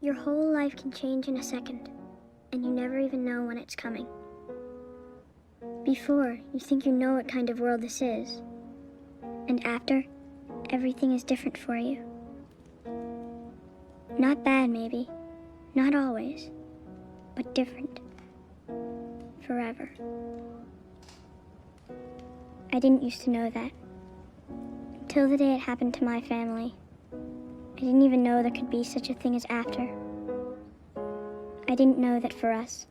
Your whole life can change in a second, and you never even know when it's coming. Before, you think you know what kind of world this is. And after, everything is different for you. Not bad, maybe. Not always. But different. Forever. I didn't used to know that. Until the day it happened to my family. I didn't even know there could be such a thing as after. I didn't know that for us,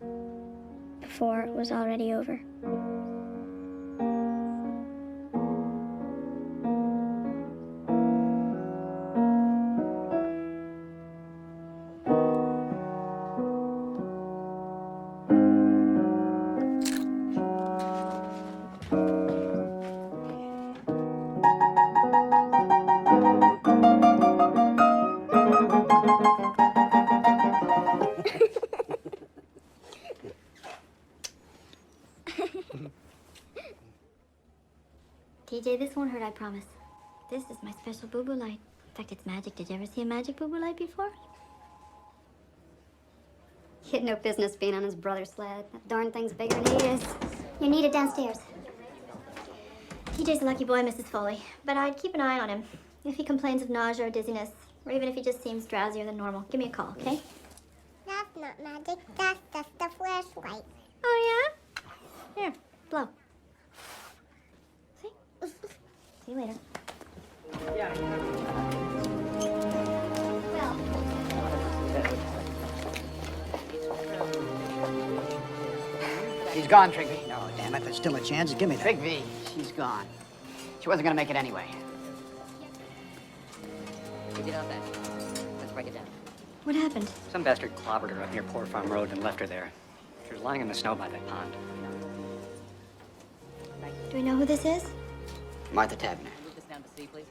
before it was already over. TJ, this won't hurt, I promise. This is my special boo-boo light. In fact, it's magic. Did you ever see a magic boo-boo light before? He had no business being on his brother's sled. That darn thing's bigger than he is. You're needed downstairs. TJ's a lucky boy, Mrs. Foley. But I'd keep an eye on him. If he complains of nausea or dizziness, or even if he just seems drowsier than normal, give me a call, okay? That's not magic, that's just a flashlight. Oh, yeah? Here, blow. See? See you later. She's gone, Trigby. No, damn it, there's still a chance. Give me that. Trigby, she's gone. She wasn't gonna make it anyway. We did all that. Let's break it down. What happened? Some bastard clobbered her up near Poor Farm Road and left her there. She was lying in the snow by that pond. Do we know who this is? Martha Tavener. Move this down to C, please.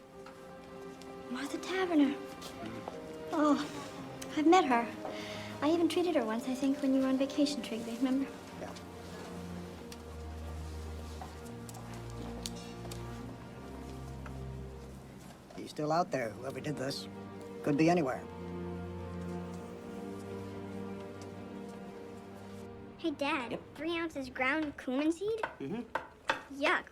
Martha Taverner. Oh, I've met her. I even treated her once, I think, when you were on vacation, Trigby, remember? Yeah. He's still out there, whoever did this. Could be anywhere. Hey, Dad, Yep. 3 ounces ground cumin seed? Mm-hmm. Yuck.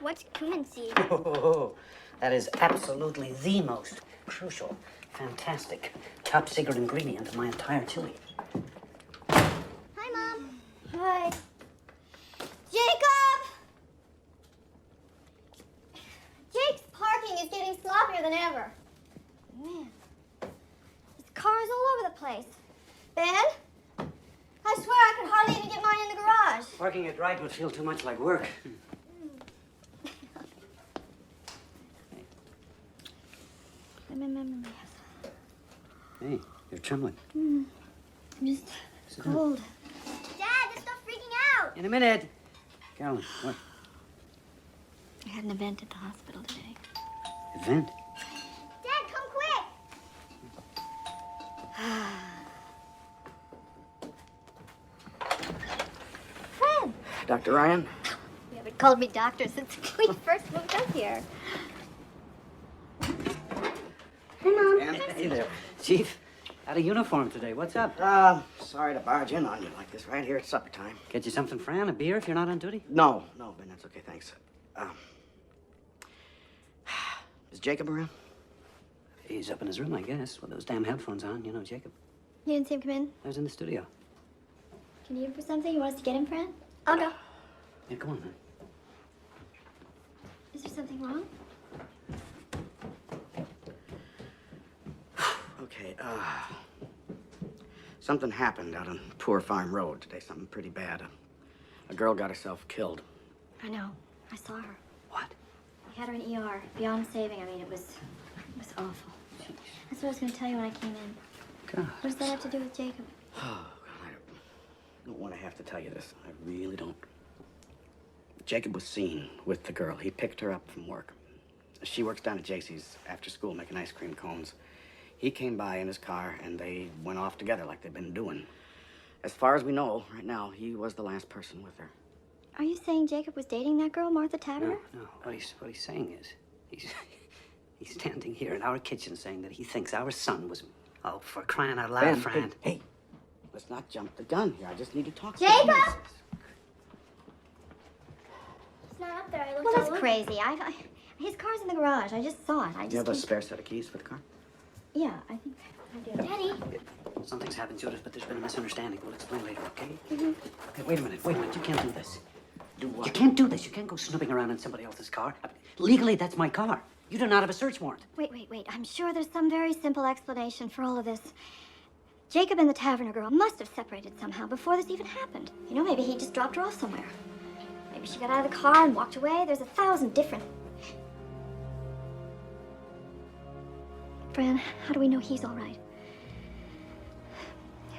What's cumin seed? Oh, that is absolutely the most crucial, fantastic, top secret ingredient of my entire chili. Hi, Mom. Hi. Jacob! Jake's parking is getting sloppier than ever. Man, there's cars all over the place. Ben? I swear I could hardly even get mine in the garage. Working it right would feel too much like work. Hey, you're trembling. I'm just cold. Dad, this stuff's freaking out. In a minute. Carolyn, what? I had an event at the hospital today. Event? Dad, come quick. Fred! Dr. Ryan? You haven't called me doctor since we first moved up here. Hi, Mom. Hey there. Chief, out of uniform today. What's up? Sorry to barge in on you like this right here at supper time. Get you something, Fran? A beer if you're not on duty? No, Ben, that's okay, thanks. Is Jacob around? He's up in his room, I guess, with those damn headphones on. You know, Jacob. You didn't see him come in? I was in the studio. Can you need him for something? You want us to get him, Fran? I'll go. Yeah, come on, man. Is there something wrong? Okay, something happened out on Poor Farm Road today, something pretty bad. A girl got herself killed. I know. I saw her. What? We had her in ER. Beyond saving. I mean, it was awful. That's what I was going to tell you when I came in. God. What does that have to do with Jacob? Oh, God, I don't want to have to tell you this. I really don't. Jacob was seen with the girl. He picked her up from work. She works down at JC's after school making ice cream cones. He came by in his car, and they went off together like they've been doing. As far as we know, right now, he was the last person with her. Are you saying Jacob was dating that girl, Martha Taverner? No. What he's saying is, he's standing here in our kitchen saying that he thinks our son was Oh, for crying out loud, Ben, Fran. hey, let's not jump the gun here. I just need to talk to Jacob! you. He's not up there. I looked Well, all that's over. crazy. His car's in the garage. I just saw it. You have a spare set of keys for the car? Yeah, I think I do. Daddy. Something's happened, Judith, but there's been a misunderstanding. We'll explain later, okay? Hey, wait a minute. You can't do this. Do what? You can't do this. You can't go snooping around in somebody else's car. Legally, that's my car. You do not have a search warrant. Wait. I'm sure there's some very simple explanation for all of this. Jacob and the Taverner girl must have separated somehow before this even happened. You know, maybe he just dropped her off somewhere. Maybe she got out of the car and walked away. There's 1,000 different... Fran, how do we know he's all right?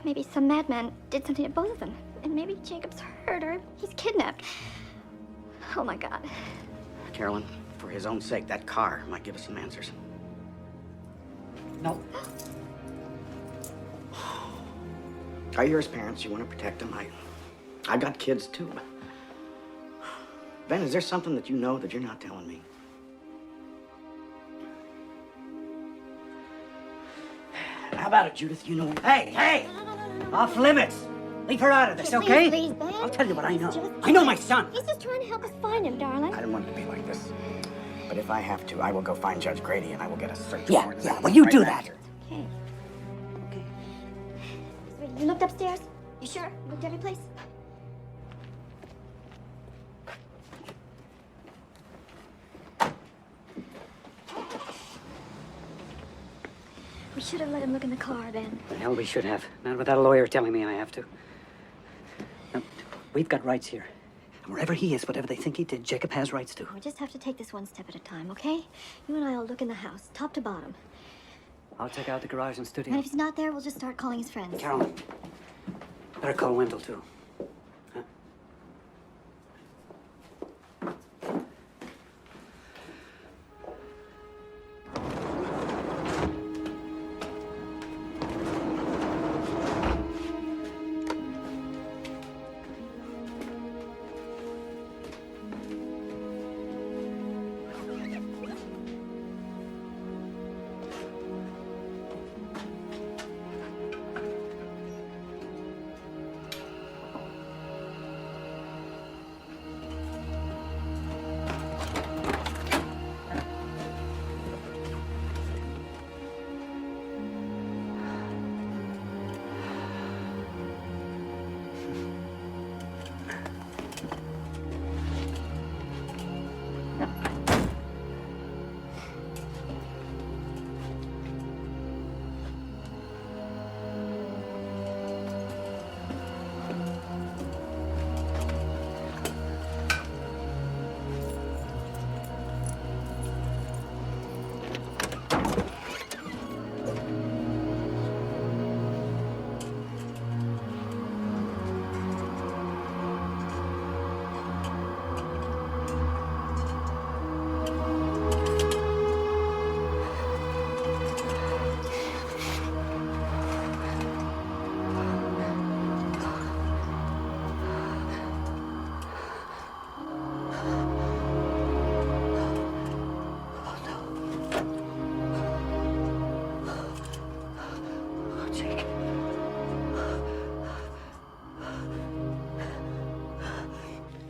Maybe some madman did something to both of them. And maybe Jacob's hurt or he's kidnapped. Oh, my God. Carolyn, for his own sake, that car might give us some answers. No. Are you his parents? You want to protect them? I got kids, too. Ben, is there something that you know that you're not telling me? How about it, Judith? You know... Hey! Off limits! Leave her out of this, okay? Please, Ben. I'll tell you what I know. I know my son! He's just trying to help us find him, darling. I don't want it to be like this. But if I have to, I will go find Judge Grady and I will get a search Yeah, warrant. well, you do that. Okay. Okay. You looked upstairs? You sure? You looked every place? We should have let him look in the car, Ben. The hell we should have. Not without a lawyer telling me I have to. Now, we've got rights here. And wherever he is, whatever they think he did, Jacob has rights too. We just have to take this one step at a time, okay? You and I will look in the house, top to bottom. I'll check out the garage and And studio. if he's not there, we'll just start calling his friends. Carolyn, better call Wendell too. Huh?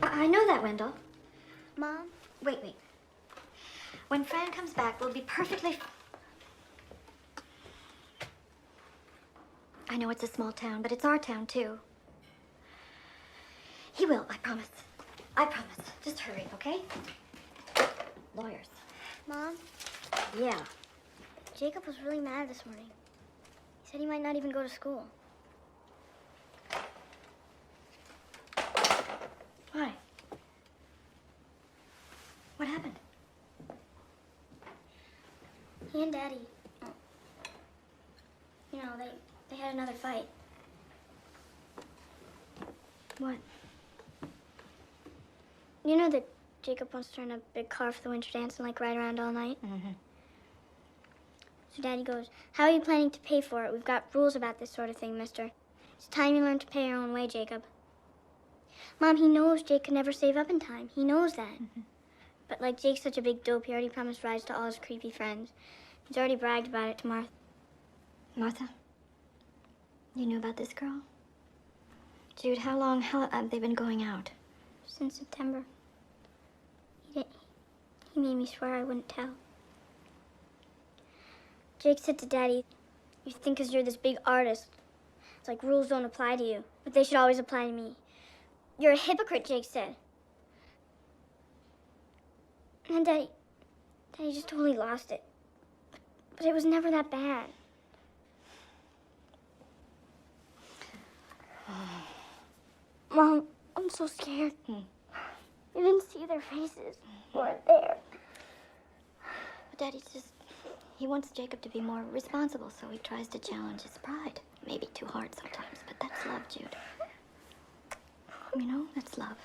I know that, Wendell. Mom? Wait. When Fran comes back, we'll be perfectly... I know it's a small town, but it's our town, too. He will, I promise. I promise. Just hurry, okay? Lawyers. Mom? Yeah. Jacob was really mad this morning. He said he might not even go to school. Why? What happened? He and Daddy, you know, they had another fight. What? You know that Jacob wants to rent a big car for the winter dance and, like, ride around all night? Mm-hmm. So Daddy goes, "How are you planning to pay for it? We've got rules about this sort of thing, mister. It's time you learn to pay your own way, Jacob." Mom, he knows Jake could never save up in time. He knows that. Mm-hmm. But, like, Jake's such a big dope, he already promised rides to all his creepy friends. He's already bragged about it to Martha. Martha, you knew about this girl? Jude, how long have they been going out? Since September. He made me swear I wouldn't tell. Jake said to Daddy, "You think 'cause you're this big artist, it's like rules don't apply to you, but they should always apply to me. You're a hypocrite," Jake said. And then Daddy just totally lost it. But it was never that bad. Mom, I'm so scared. You didn't see their faces. They weren't there. But Daddy's just... He wants Jacob to be more responsible, so he tries to challenge his pride. Maybe too hard sometimes, but that's love, Jude. You know, that's love.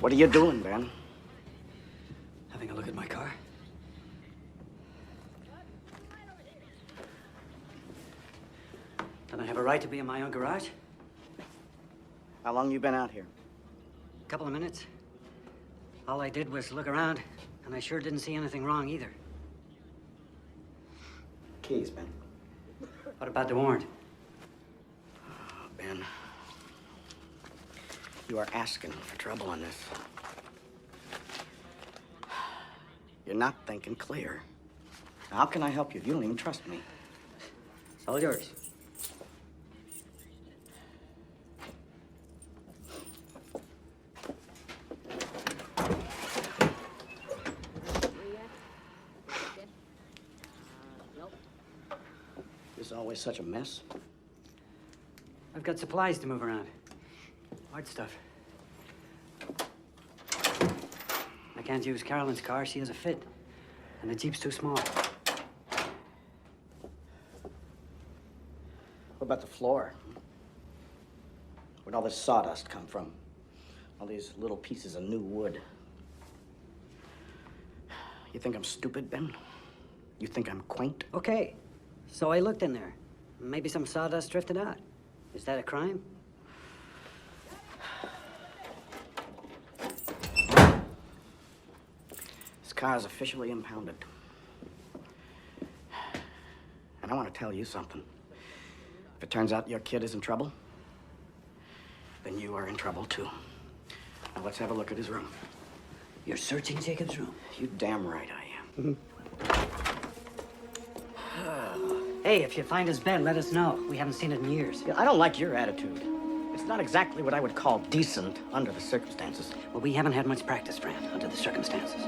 What are you doing, Ben? Having a look at my car. Don't I have a right to be in my own garage? How long you been out here? A couple of minutes. All I did was look around, and I sure didn't see anything wrong either. Keys, Ben. What about the warrant? Oh, Ben. You are asking for trouble in this. You're not thinking clear. How can I help you? You don't even trust me. It's all yours. This is always such a mess. I've got supplies to move around. Hard stuff. I can't use Carolyn's car. She has a fit. And the Jeep's too small. What about the floor? Where'd all this sawdust come from? All these little pieces of new wood. You think I'm stupid, Ben? You think I'm quaint? Okay. So I looked in there. Maybe some sawdust drifted out. Is that a crime? This car is officially impounded. And I want to tell you something. If it turns out your kid is in trouble, then you are in trouble too. Now let's have a look at his room. You're searching Jacob's room? You damn right I am. Hey, if you find his bed, let us know. We haven't seen it in years. I don't like your attitude. It's not exactly what I would call decent under the circumstances. Well, we haven't had much practice, Fran, under the circumstances.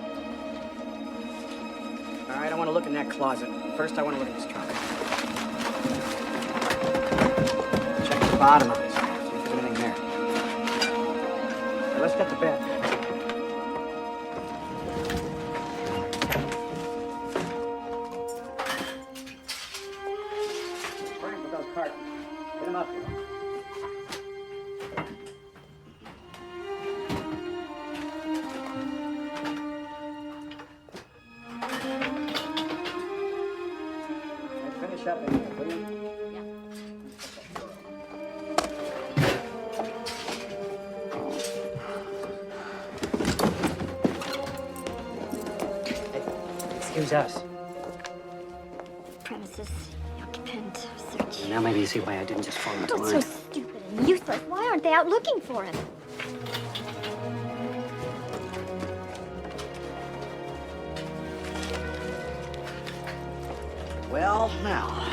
All right, I want to look in that closet. First, I want to look at this trunk. Check the bottom of it. See if there's anything there. Now, let's get to bed. Frank, with those cartons. Get them up here. Finish up in here, will you? Excuse us. Premises, occupant, search. Now maybe you see why I didn't just fall into Oh, line. it's so stupid and useless. Why aren't they out looking for him? Well, now.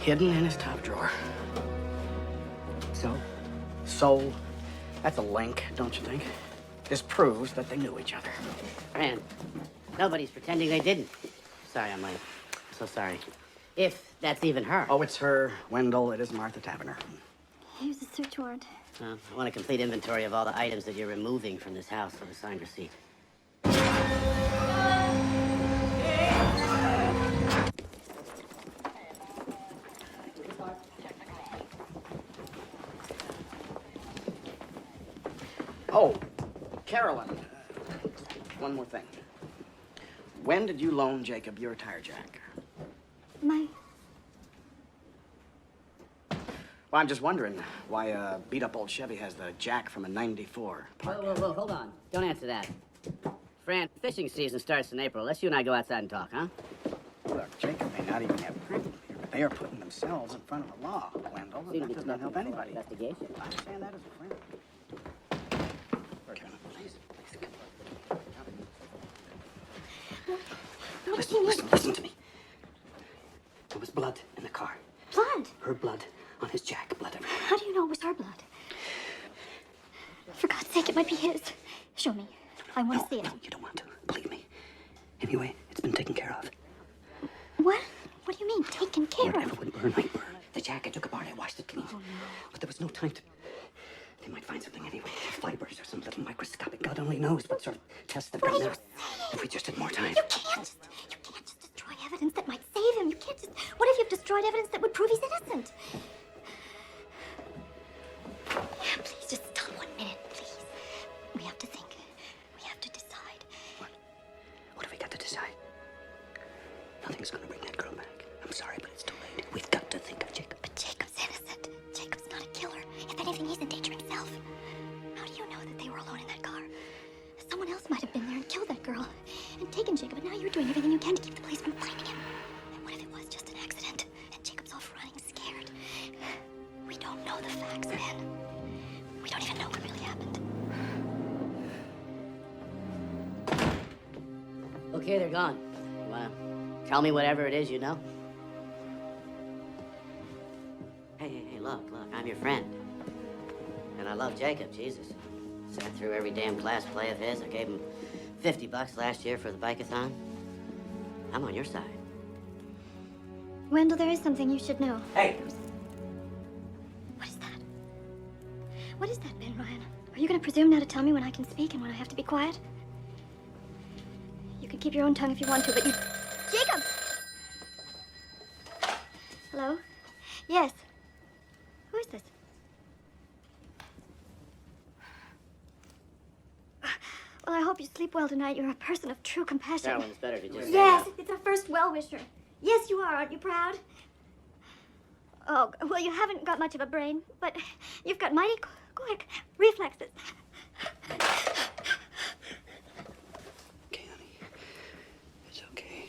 Hidden in his top drawer. So? So, that's a link, don't you think? This proves that they knew each other. Fran, nobody's pretending they didn't. Sorry, I'm late. So sorry. If that's even her. Oh, it's her, Wendell. It is Martha Taverner. Here's a search warrant. I want a complete inventory of all the items that you're removing from this house with a signed receipt. Oh, Carolyn. One more thing. When did you loan Jacob your tire jack? My... Well, I'm just wondering why a beat-up old Chevy has the jack from a '94 Park. Whoa, hold on. Don't answer that. Fran, fishing season starts in April. Let's you and I go outside and talk, huh? Look, Jacob may not even have proof here, but they are putting themselves in front of the law, Wendell, and that does not help anybody. Investigation. I understand that as a friend. Carolyn, please, come. Listen to me. There was blood in the car. Blood? Her blood on his jack. Blood everywhere. How do you know it was her blood? For God's sake, it might be his. Show me. I want to see it. No, you don't want to. Believe me. Anyway, it's been taken care of. What? What do you mean, taken care Whatever of? would burn, might burn. The jack I took apart, I washed it clean. Oh, no. But there was no time to... They might find something anyway. Fibers or some little microscopic. God only knows what sort of tests they've What done are you now. saying? If we just had more time. You can't just destroy evidence that might save him. You can't just... What if you've destroyed evidence that would prove he's innocent? Please, just stop 1 minute, please. We have to think. We have to decide. What have we got to decide? Nothing's gonna bring that girl back. I'm sorry, but it's too late. We've got to think of Jacob. But Jacob's innocent. Jacob's not a killer. If anything, he's in danger himself. How do you know that they were alone in that car? Someone else might have been there and killed that girl and taken Jacob, but now you're doing everything you can to keep the police from finding him. And what if it was just an accident and Jacob's off running scared? We don't know the facts, man. We don't even know what really happened. Okay, they're gone. You wanna tell me whatever it is you know? Hey, look, I'm your friend. And I love Jacob, Jesus. Sat through every damn class play of his. I gave him $50 last year for the bike-a-thon. I'm on your side. Wendell, there is something you should know. Hey! What is that? What is that, Ben Ryan? Are you going to presume now to tell me when I can speak and when I have to be quiet? You can keep your own tongue if you want to, but you... Jacob! Hello? Yes. Who is this? Well, I hope you sleep well tonight. You're a person of true compassion. Carolyn, it's better to just... Yes, it's our first well-wisher. Yes, you are. Aren't you proud? Oh, well, you haven't got much of a brain, but you've got mighty quick reflexes. Okay, honey. It's okay.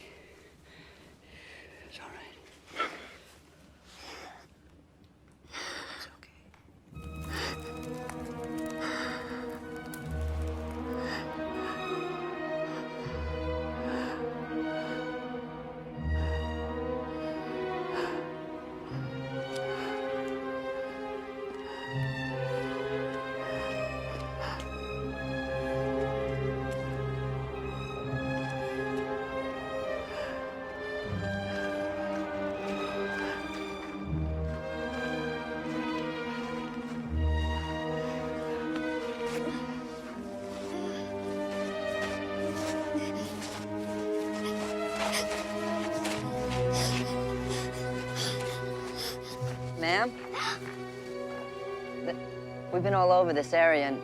We've been all over this area, and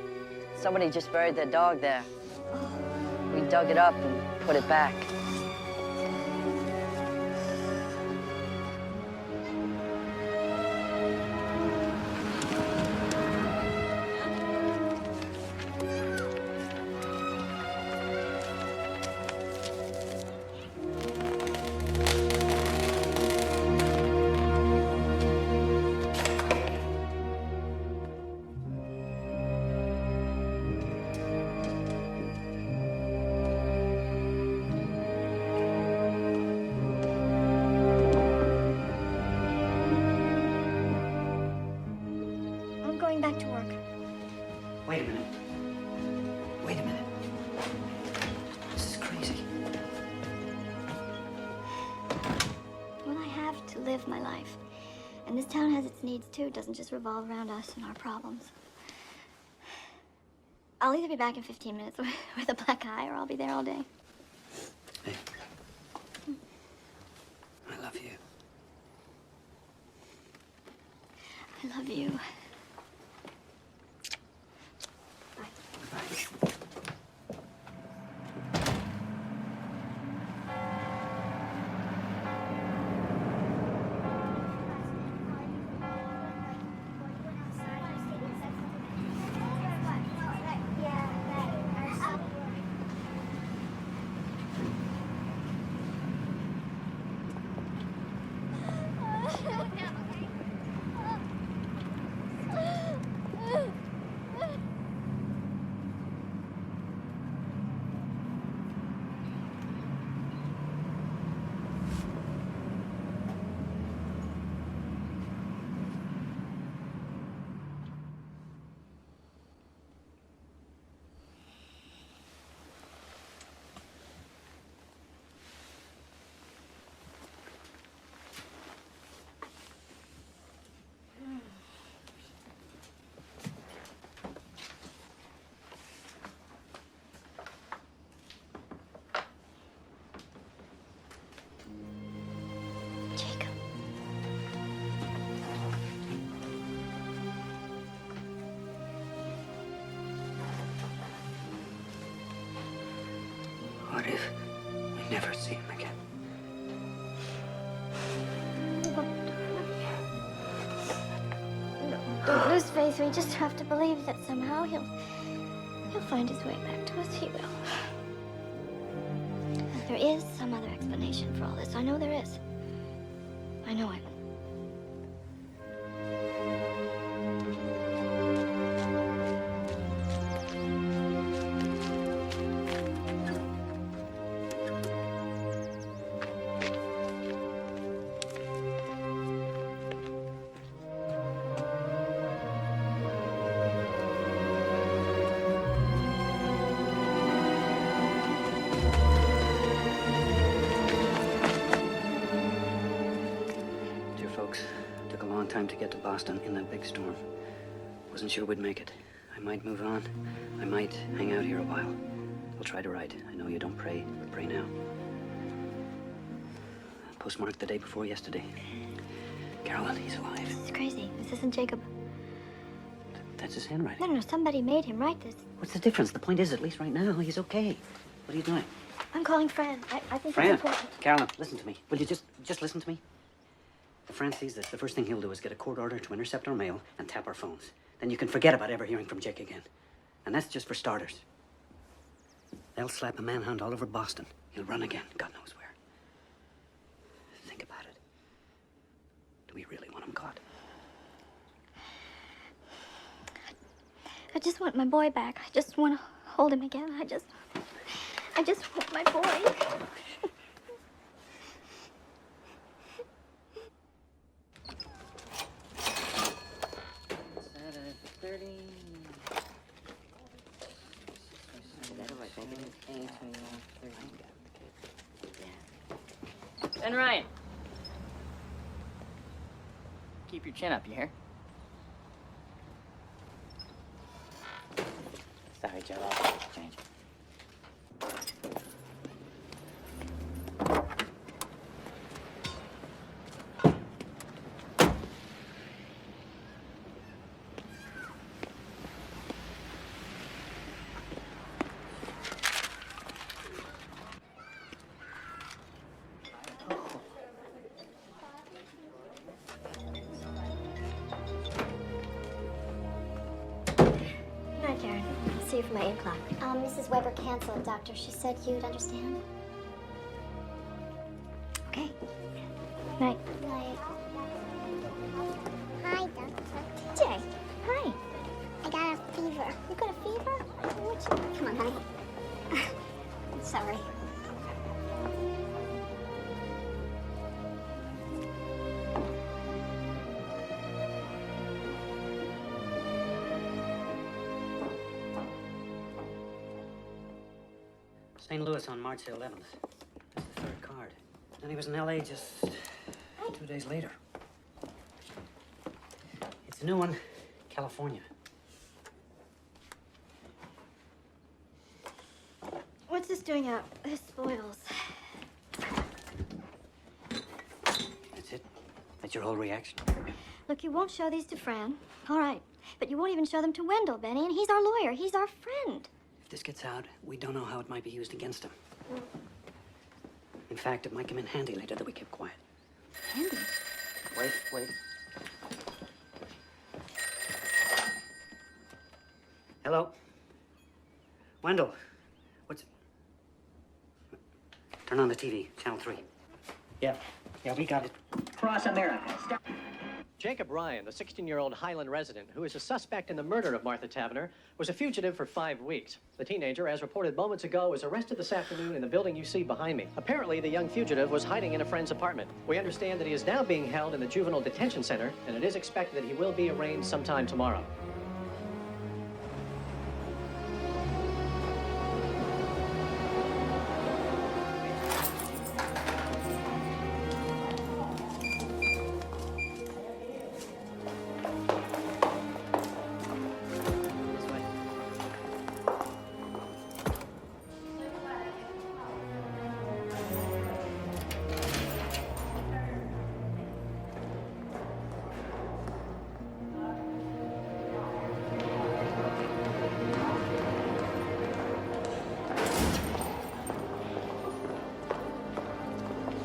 somebody just buried their dog there. We dug it up and put it back. I'm going back to work. Wait a minute. Wait a minute. This is crazy. Well, I have to live my life. And this town has its needs too. It doesn't just revolve around us and our problems. I'll either be back in 15 minutes with a black eye, or I'll be there all day. Hey. I love you. I love you. Jacob. What if we never see him again? Don't lose faith. We just have to believe that somehow he'll find his way back to us. He will. There is some other explanation for all this. I know there is. I know it. Took a long time to get to Boston in that big storm. Wasn't sure we'd make it. I might move on. I might hang out here a while. I'll try to write. I know you don't pray, but pray now. Postmarked the day before yesterday. Carolyn, he's alive. This is crazy. This isn't Jacob. That's his handwriting. No, somebody made him write this. What's the difference? The point is, at least right now, he's okay. What are you doing? I'm calling Fran. I think Fran, it's important. Carolyn, listen to me. Will you just listen to me? If Fran sees this, the first thing he'll do is get a court order to intercept our mail and tap our phones. Then you can forget about ever hearing from Jake again. And that's just for starters. They'll slap a manhunt all over Boston. He'll run again, God knows where. Think about it. Do we really want him caught? I just want my boy back. I just want to hold him again. I just want my boy. 30. And Ryan. Keep your chin up, you hear? Sorry, Joe. I'll change. you from my ink clock. Mrs. Weber canceled, Doctor. She said you'd understand. Okay. Night. Night. Hi, Doctor. Jay, hi. I got a fever. You got a fever? Come on, honey. Sorry. St. Louis on March the 11th. That's the third card. Then he was in L.A. just 2 days later. It's a new one, California. What's this doing out? This spoils. That's it? That's your whole reaction? Look, you won't show these to Fran. All right. But you won't even show them to Wendell, Benny, and he's our lawyer. He's our friend. If this gets out, we don't know how it might be used against him. In fact, it might come in handy later that we keep quiet. Handy? Wait. Hello? Wendell, what's... Turn on the TV, channel 3. Yeah, we got it. Cross America. Stop. Jacob Ryan, the 16-year-old Highland resident who is a suspect in the murder of Martha Tavener, was a fugitive for 5 weeks. The teenager, as reported moments ago, was arrested this afternoon in the building you see behind me. Apparently, the young fugitive was hiding in a friend's apartment. We understand that he is now being held in the juvenile detention center, and it is expected that he will be arraigned sometime tomorrow.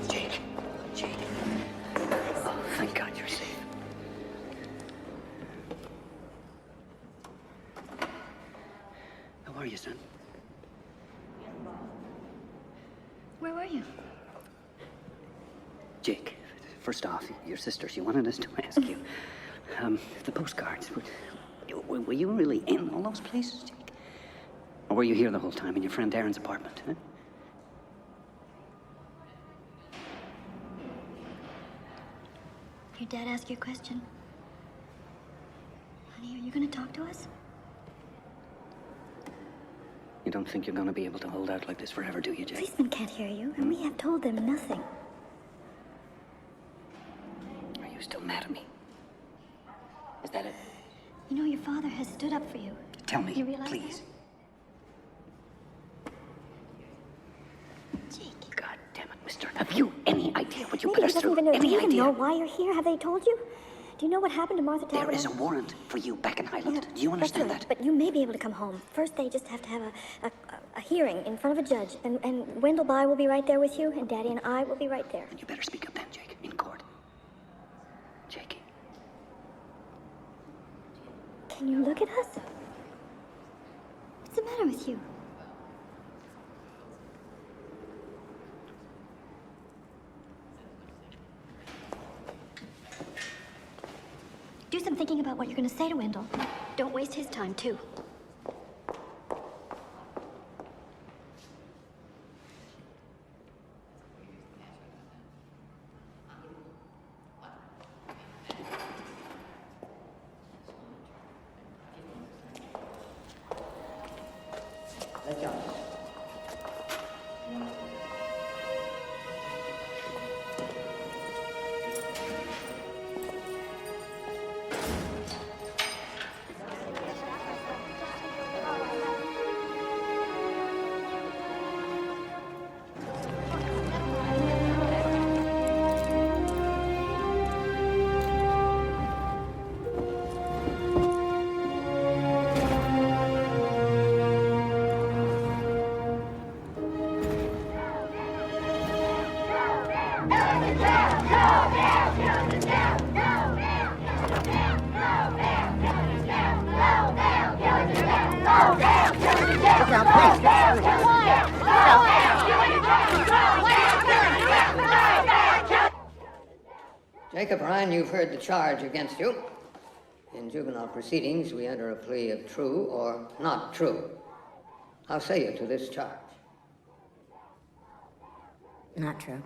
Jake. Oh, thank God you're safe. How are you, son? Where were you? Jake, first off, your sister, she wanted us to ask you. The postcards, were you really in all those places, Jake? Or were you here the whole time in your friend Darren's apartment, huh? Your dad asked you a question. Honey, are you going to talk to us? You don't think you're going to be able to hold out like this forever, do you, Jake? Policemen can't hear you, and we have told them nothing. Are you still mad at me? Is that it? You know, your father has stood up for you. Tell me, You realize please. Jake. God damn it, mister. Have you any idea what you Maybe put us he doesn't through? even know. Do Any you even idea? know why you're here? Have they told you? Do you know what happened to Martha Tavener? There is a warrant for you back in Highland. Do you understand That's that? right, but you may be able to come home. First, they just have to have a hearing in front of a judge. And Wendell Bye will be right there with you, and Daddy and I will be right there. And you better speak up then, Jake, in court. Jakey. Can you look at us? What's the matter with you? Do some thinking about what you're going to say to Wendell. Don't waste his time, too. Let's go. Jacob Ryan, you've heard the charge against you. In juvenile proceedings, we enter a plea of true or not true. How say you to this charge? Not true.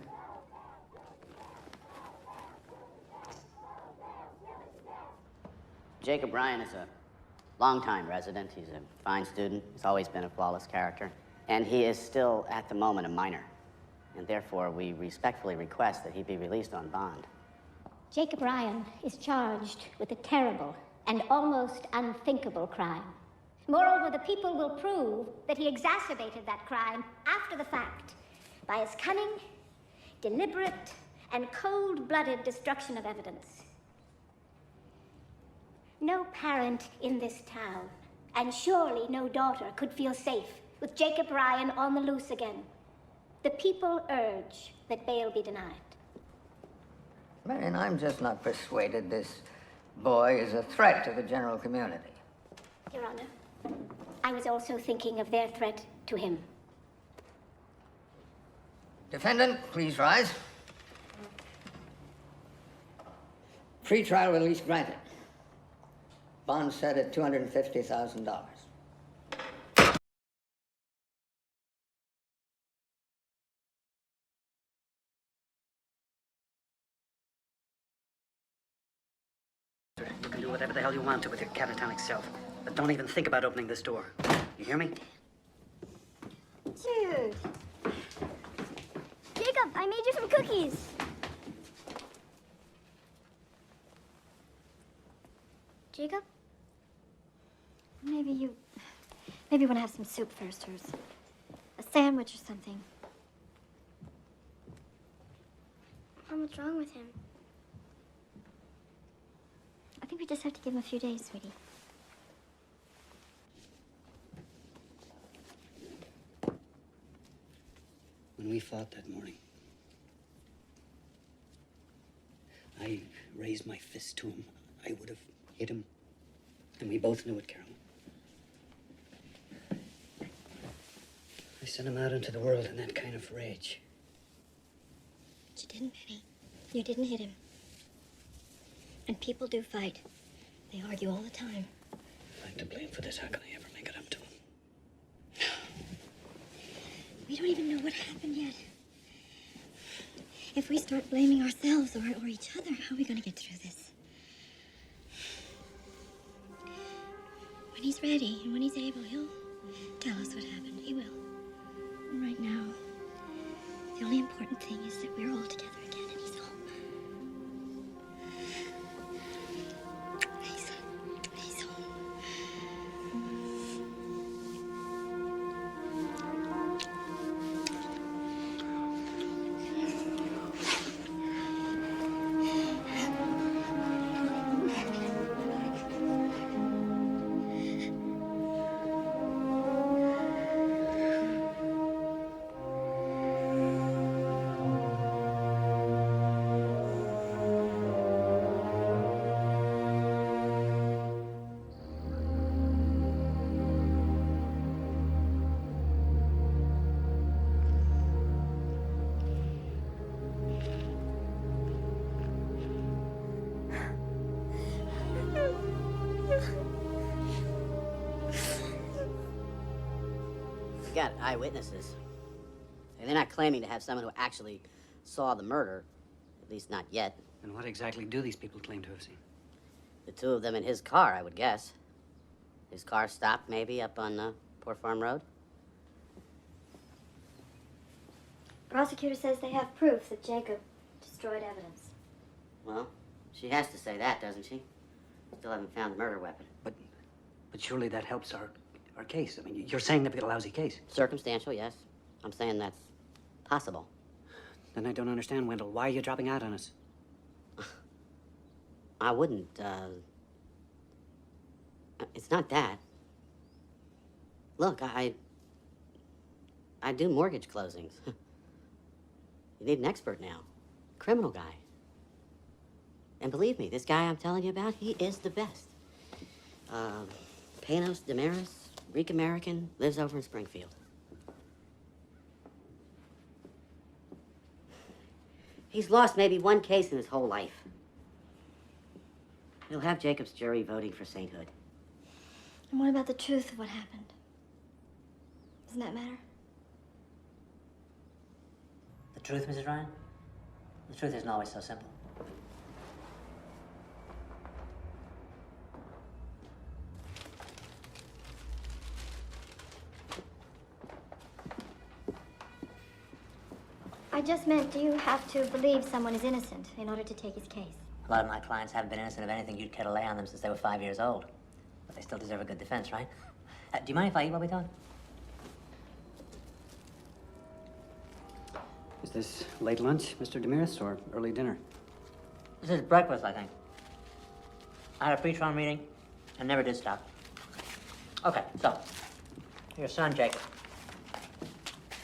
Jacob Ryan is a longtime resident. He's a fine student. He's always been a flawless character. And he is still, at the moment, a minor. And therefore, we respectfully request that he be released on bond. Jacob Ryan is charged with a terrible and almost unthinkable crime. Moreover, the people will prove that he exacerbated that crime after the fact by his cunning, deliberate, and cold-blooded destruction of evidence. No parent in this town, and surely no daughter, could feel safe with Jacob Ryan on the loose again. The people urge that bail be denied. Marion, I'm just not persuaded this boy is a threat to the general community. Your Honor, I was also thinking of their threat to him. Defendant, please rise. Pre-trial release granted. Bond set at $250,000. You can do whatever the hell you want to with your catatonic self, but don't even think about opening this door. You hear me? Dude. Jacob, I made you some cookies. Jacob? Maybe you want to have some soup first, or a sandwich or something. Mom, what's wrong with him? I think we just have to give him a few days, sweetie. When we fought that morning, I raised my fist to him. I would have hit him. And we both knew it, Carol. I sent him out into the world in that kind of rage. But you didn't, Benny. You didn't hit him. And people do fight. They argue all the time. If I'm to blame for this, how can I ever make it up to him? We don't even know what happened yet. If we start blaming ourselves or each other, how are we going to get through this? When he's ready and when he's able, he'll tell us what happened. He will. And right now, the only important thing is that we're all together again and he's home. He's home. We got eyewitnesses. And they're not claiming to have someone who actually saw the murder, at least not yet. And what exactly do these people claim to have seen? The two of them in his car, I would guess. His car stopped maybe up on Poor Farm Road. Prosecutor says they have proof that Jacob destroyed evidence. Well, she has to say that, doesn't she? Still haven't found the murder weapon. But surely that helps our case. I mean, you're saying they've got a lousy case. Circumstantial, yes. I'm saying that's possible. Then I don't understand, Wendell. Why are you dropping out on us? I wouldn't, it's not that. Look, I do mortgage closings. You need an expert now. Criminal guy. And believe me, this guy I'm telling you about, he is the best. Panos Damaris, Greek American, lives over in Springfield. He's lost maybe one case in his whole life. He'll have Jacob's jury voting for sainthood. And what about the truth of what happened? Doesn't that matter? The truth, Mrs. Ryan? The truth isn't always so simple. I just meant, do you have to believe someone is innocent in order to take his case? A lot of my clients haven't been innocent of anything you'd care to lay on them since they were 5 years old. But they still deserve a good defense, right? Do you mind if I eat while we talk? Is this late lunch, Mr. Demiris, or early dinner? This is breakfast, I think. I had a pre-trial meeting and never did stop. Okay, so, your son, Jacob.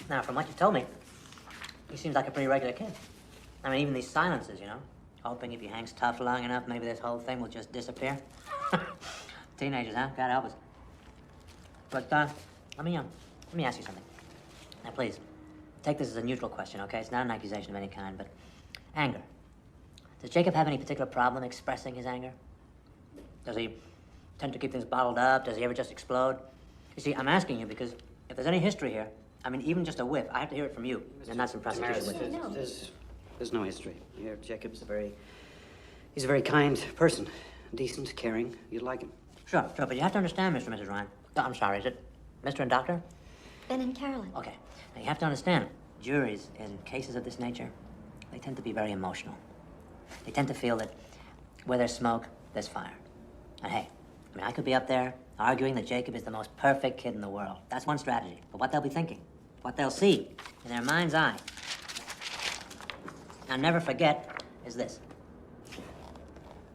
Now, from what you told me, he seems like a pretty regular kid. I mean, even these silences, you know? Hoping if he hangs tough long enough, maybe this whole thing will just disappear. Teenagers, huh? God help us. But, let me ask you something. Now, please, take this as a neutral question, okay? It's not an accusation of any kind, but anger. Does Jacob have any particular problem expressing his anger? Does he tend to keep things bottled up? Does he ever just explode? You see, I'm asking you because if there's any history here, I mean, even just a whiff, I have to hear it from you, and not some prosecution witness. There's no history here. Jacob's he's a very kind person. Decent, caring. You'd like him. Sure, but you have to understand, Mr. and Mrs. Ryan. Oh, I'm sorry, is it Mr. and Doctor? Ben and Carolyn. Okay. Now, you have to understand, juries in cases of this nature, they tend to be very emotional. They tend to feel that where there's smoke, there's fire. And hey, I mean, I could be up there arguing that Jacob is the most perfect kid in the world. That's one strategy. But what they'll be thinking, what they'll see in their mind's eye, and never forget, is this.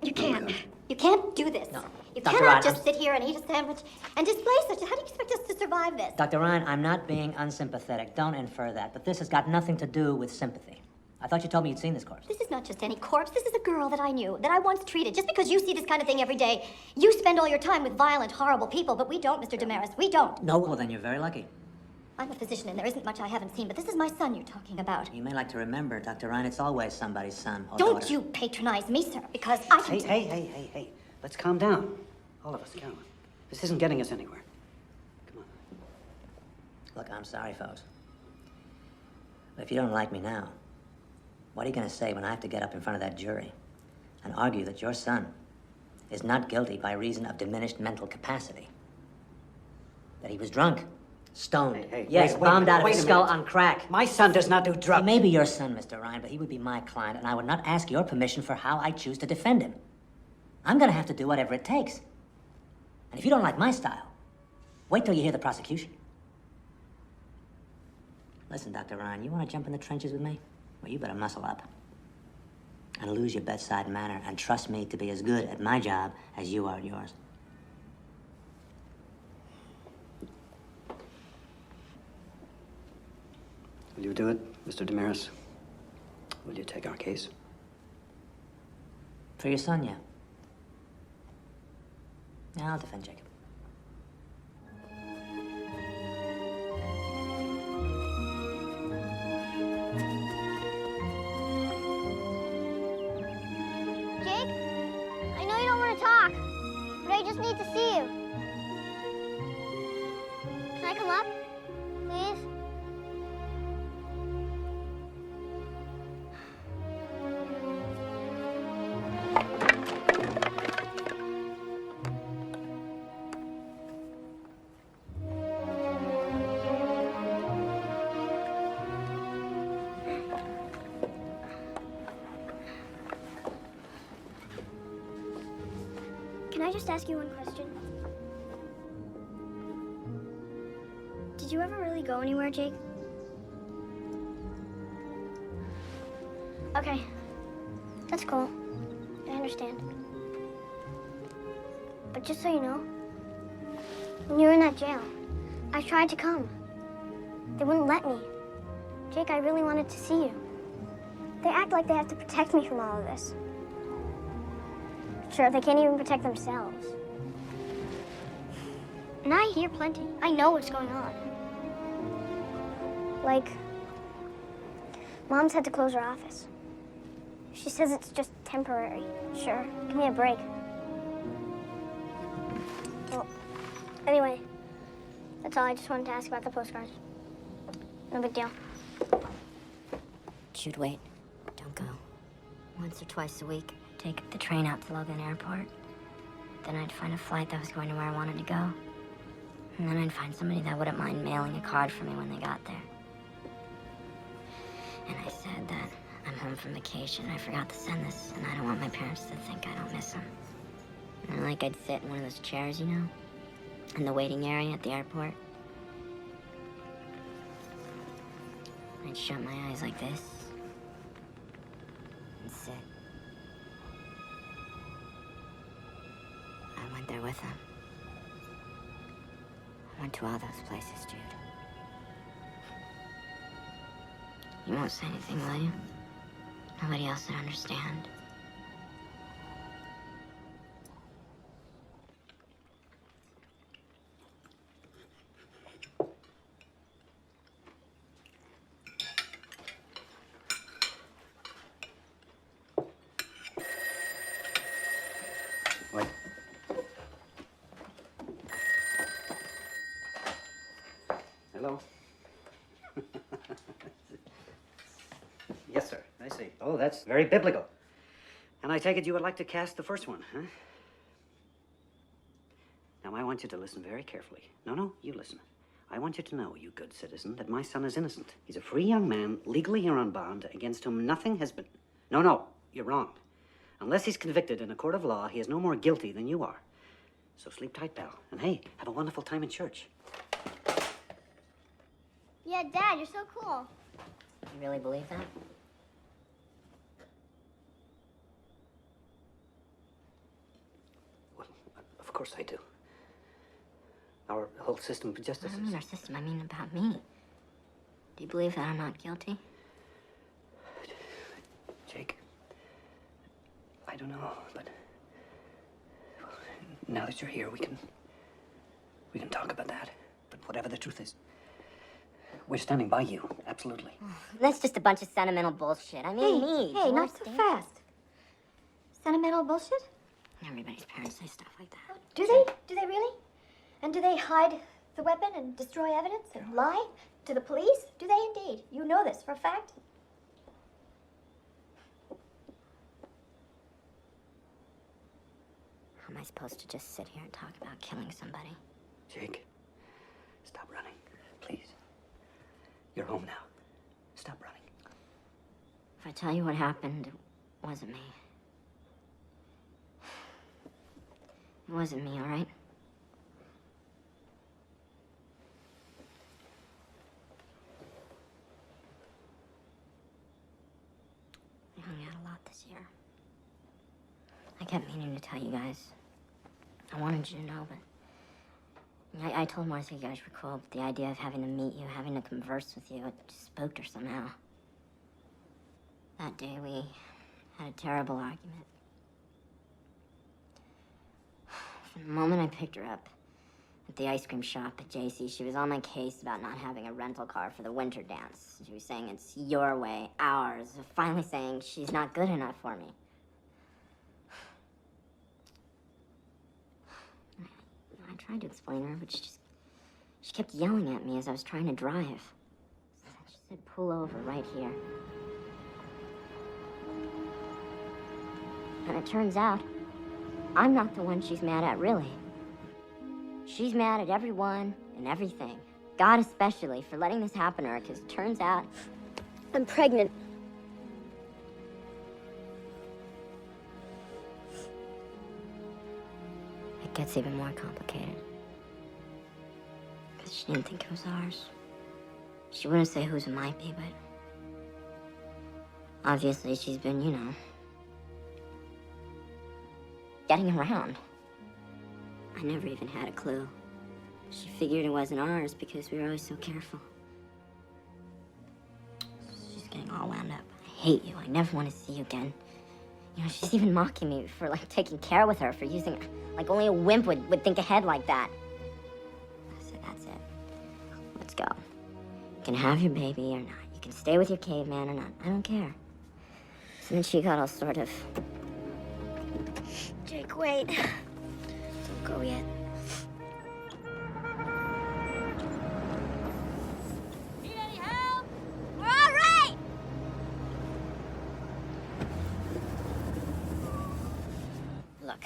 You can't. You can't do this. No. You Dr. cannot Ryan, just sit here and eat a sandwich and display such. How do you expect us to survive this? Dr. Ryan, I'm not being unsympathetic. Don't infer that. But this has got nothing to do with sympathy. I thought you told me you'd seen this corpse. This is not just any corpse. This is a girl that I knew, that I once treated. Just because you see this kind of thing every day, you spend all your time with violent, horrible people, but we don't, Mr. Damaris. We don't. No, well, then you're very lucky. I'm a physician, and there isn't much I haven't seen, but this is my son you're talking about. You may like to remember, Dr. Ryan, it's always somebody's son or Don't daughter. you patronize me, sir, because I can... Hey. Let's calm down. All of us, Carolyn. This isn't getting us anywhere. Come on. Look, I'm sorry, folks. But if you don't like me now, what are you going to say when I have to get up in front of that jury and argue that your son is not guilty by reason of diminished mental capacity? That he was drunk, stoned, yes, bombed out of his skull on crack. My son does not do drugs. He may be your son, Mr. Ryan, but he would be my client, and I would not ask your permission for how I choose to defend him. I'm going to have to do whatever it takes. And if you don't like my style, wait till you hear the prosecution. Listen, Dr. Ryan, you want to jump in the trenches with me? Well, you better muscle up and lose your bedside manner and trust me to be as good at my job as you are at yours. Will you do it, Mr. Damaris? Will you take our case? For your son, yeah. Yeah, I'll defend Jacob. Jake, I know you don't want to talk, but I just need to see you. Can I come up, please? Can I just ask you one question? Did you ever really go anywhere, Jake? Okay. That's cool. I understand. But just so you know, when you were in that jail, I tried to come. They wouldn't let me. Jake, I really wanted to see you. They act like they have to protect me from all of this. Sure, they can't even protect themselves. And I hear plenty. I know what's going on. Like, Mom's had to close her office. She says it's just temporary. Sure, give me a break. Well, anyway, that's all. I just wanted to ask about the postcards. No big deal. Jude, wait. Don't go. Once or twice a week, I'd take the train out to Logan Airport. Then I'd find a flight that was going to where I wanted to go. And then I'd find somebody that wouldn't mind mailing a card for me when they got there. And I said that I'm home from vacation. I forgot to send this, and I don't want my parents to think I don't miss them. And like I'd sit in one of those chairs, you know, in the waiting area at the airport. I'd shut my eyes like this and sit. I went there with them. I went to all those places, Jude. You won't say anything, will you? Nobody else would understand. Wait. Hello? Yes, sir. I see. Oh, that's very biblical. And I take it you would like to cast the first one, huh? Now, I want you to listen very carefully. No, you listen. I want you to know, you good citizen, that my son is innocent. He's a free young man, legally here on bond, against whom nothing has been... No, you're wrong. Unless he's convicted in a court of law, he is no more guilty than you are. So sleep tight, pal. And hey, have a wonderful time in church. Yeah, Dad, you're so cool. You really believe that? Well, of course I do. Our whole system of justice I don't mean our system, I mean about me. Do you believe that I'm not guilty? Jake, I don't know, but well, now that you're here, we can talk about that. But whatever the truth is, we're standing by you, absolutely. That's just a bunch of sentimental bullshit. I mean, me. Hey, not so fast. Sentimental bullshit? Everybody's parents say stuff like that. Do they? Do they really? And do they hide the weapon and destroy evidence and lie to the police? Do they indeed? You know this for a fact? How am I supposed to just sit here and talk about killing somebody? Jake, stop running, please. You're home now. Stop running. If I tell you what happened, it wasn't me. It wasn't me, all right? I hung out a lot this year. I kept meaning to tell you guys. I wanted you to know, but... I told Martha you guys were cool, but the idea of having to meet you, having to converse with you, it just spooked her somehow. That day, we had a terrible argument. From the moment I picked her up at the ice cream shop at JC, she was on my case about not having a rental car for the winter dance. She was saying it's your way, ours. Finally saying she's not good enough for me. I tried to explain her, but she kept yelling at me as I was trying to drive. She said, pull over right here. And it turns out, I'm not the one she's mad at, really. She's mad at everyone and everything. God especially for letting this happen to her, because it turns out I'm pregnant. It gets even more complicated. Because she didn't think it was ours. She wouldn't say whose it might be, but... obviously she's been, you know... getting around. I never even had a clue. She figured it wasn't ours because we were always so careful. She's getting all wound up. I hate you. I never want to see you again. You know, she's even mocking me for, like, taking care with her, for using... like, only a wimp would think ahead like that. You can have your baby or not. You can stay with your caveman or not. I don't care. So then she got all sort of... Jake, wait. Don't go yet. Need any help? We're all right! Look.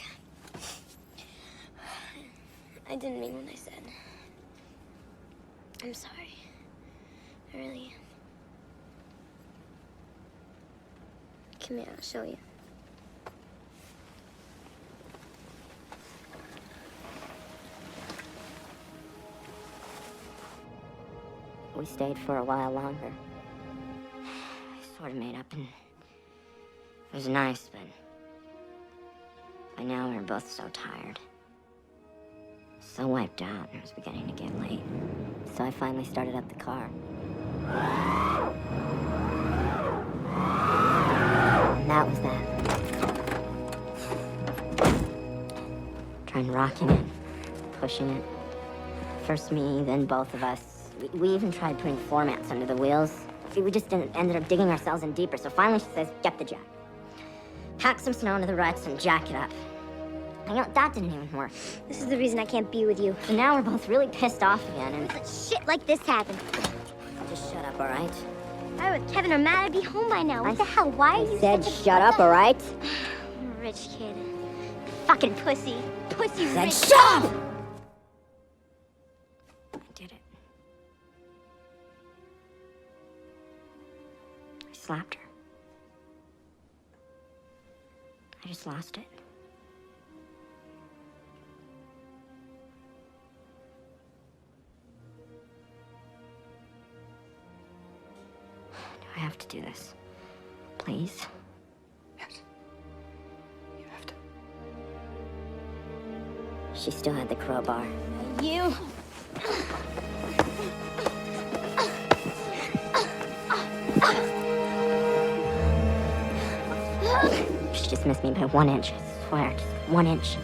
I didn't mean what I said. I'm sorry. I really am. Come here, I'll show you. We stayed for a while longer. I sort of made up, and it was nice, but by now we were both so tired. So wiped out, and it was beginning to get late. So I finally started up the car. And that was that. Trying rocking it, pushing it. First me, then both of us. We even tried putting floor mats under the wheels. We just ended up digging ourselves in deeper, so finally she says, get the jack. Pack some snow into the ruts and jack it up. And that didn't even work. This is the reason I can't be with you. So now we're both really pissed off again, and... But shit like this happened. Just shut up, all right? If I were with Kevin or Matt, I'd be home by now. What the hell? Why are you said such a... shut up, all right? I'm a rich kid. Fucking pussy. Pussy Said rich. shut up! I did it. I slapped her. I just lost it. Do I have to do this? Please? Yes. You have to. She still had the crowbar. You. She just missed me by 1 inch, I swear, just 1 inch.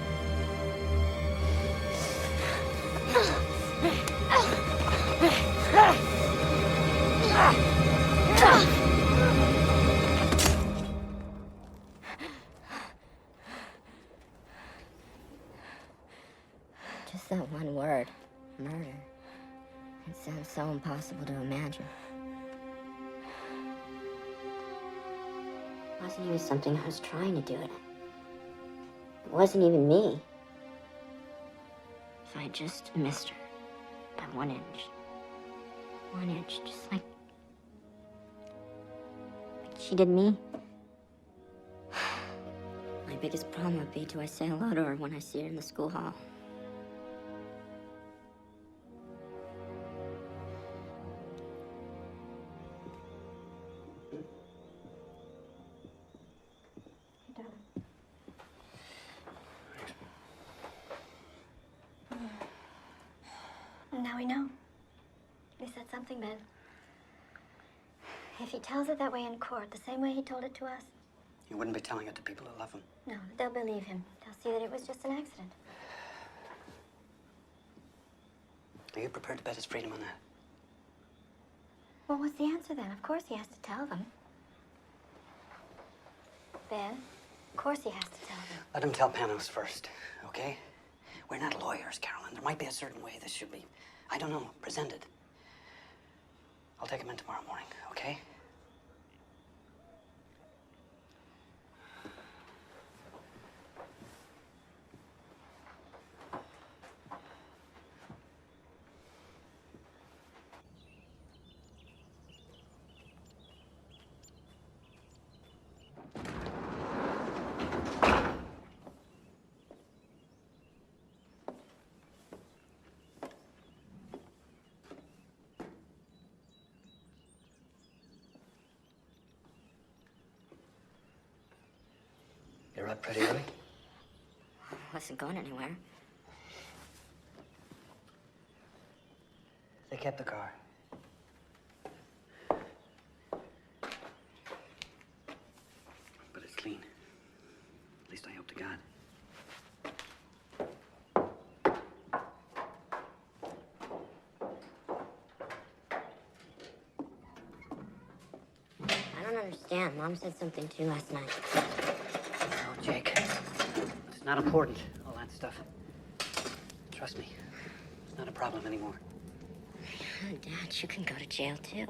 Just that one word, murder. It sounds so impossible to imagine. It wasn't even something I was trying to do it. It wasn't even me. If I had just missed her by 1 inch. 1 inch, just like she did me. My biggest problem would be, do I say hello to her when I see her in the school hall? Now we know. He said something, Ben. If he tells it that way in court, the same way he told it to us, You wouldn't be telling it to people who love him. no, they'll believe him. They'll see that it was just an accident. Are you prepared to bet his freedom on that? Well, what's the answer then? Of course he has to tell them. Ben, of course he has to tell them. Let him tell Panos first, okay? We're not lawyers, Carolyn. There might be a certain way this should be, I don't know, presented. I'll take him in tomorrow morning, okay? You're up pretty early. I wasn't going anywhere. They kept the car. But it's clean. At least I hope to God. understand. Mom said something too last night. Oh, Jake. It's not important, all that stuff. Trust me. It's not a problem anymore. Dad, you can go to jail too.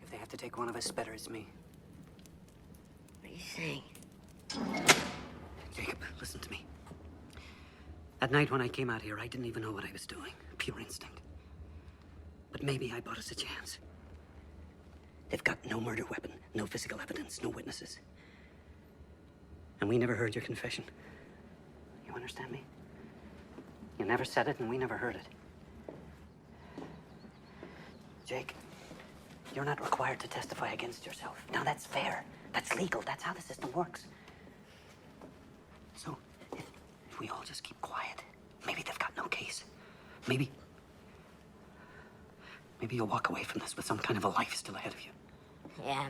If they have to take one of us, better it's me. What are you saying? Jacob, listen to me. That night when I came out here, I didn't even know what I was doing. Pure instinct. But maybe I bought us a chance. They've got no murder weapon, no physical evidence, no witnesses. And we never heard your confession. You understand me? You never said it, and we never heard it. Jake, you're not required to testify against yourself. Now, that's fair. That's legal. That's how the system works. So, if we all just keep quiet, maybe they've got no case. Maybe you'll walk away from this with some kind of a life still ahead of you. Yeah,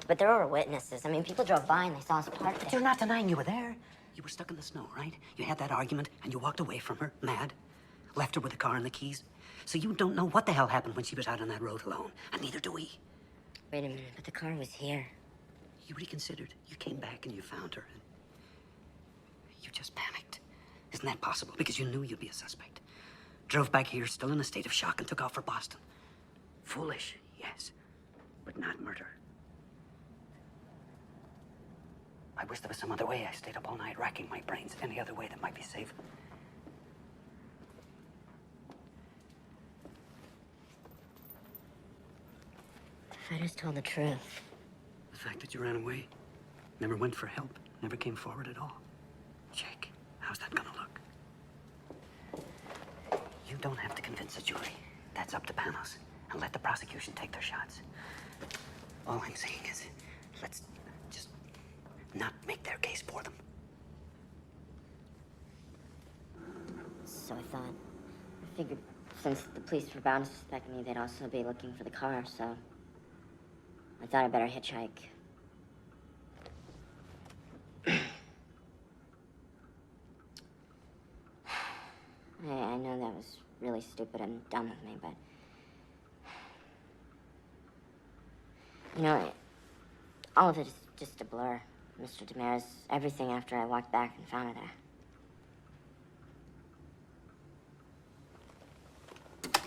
but there were witnesses. I mean, people drove by and they saw us parked there. They're not denying you were there. You were stuck in the snow, right? You had that argument and you walked away from her, mad. Left her with the car and the keys. So you don't know what the hell happened when she was out on that road alone. And neither do we. Wait a minute, but the car was here. You reconsidered. You came back and you found her. And you just panicked. Isn't that possible? Because you knew you'd be a suspect. Drove back here, still in a state of shock, and took off for Boston. Foolish, yes, but not murder. I wish there was some other way. I stayed up all night racking my brains. Any other way that might be safe. If I just told the truth. The fact that you ran away, never went for help, never came forward at all. Jake, how's that gonna look? You don't have to convince a jury. That's up to Panos. And let the prosecution take their shots. All I'm saying is, let's just not make their case for them. So I figured since the police were bound to suspect me, they'd also be looking for the car, so I thought I'd better hitchhike. I know that was really stupid and dumb of me, but you know, all of it is just a blur, Mr. Damaris. Everything after I walked back and found her there.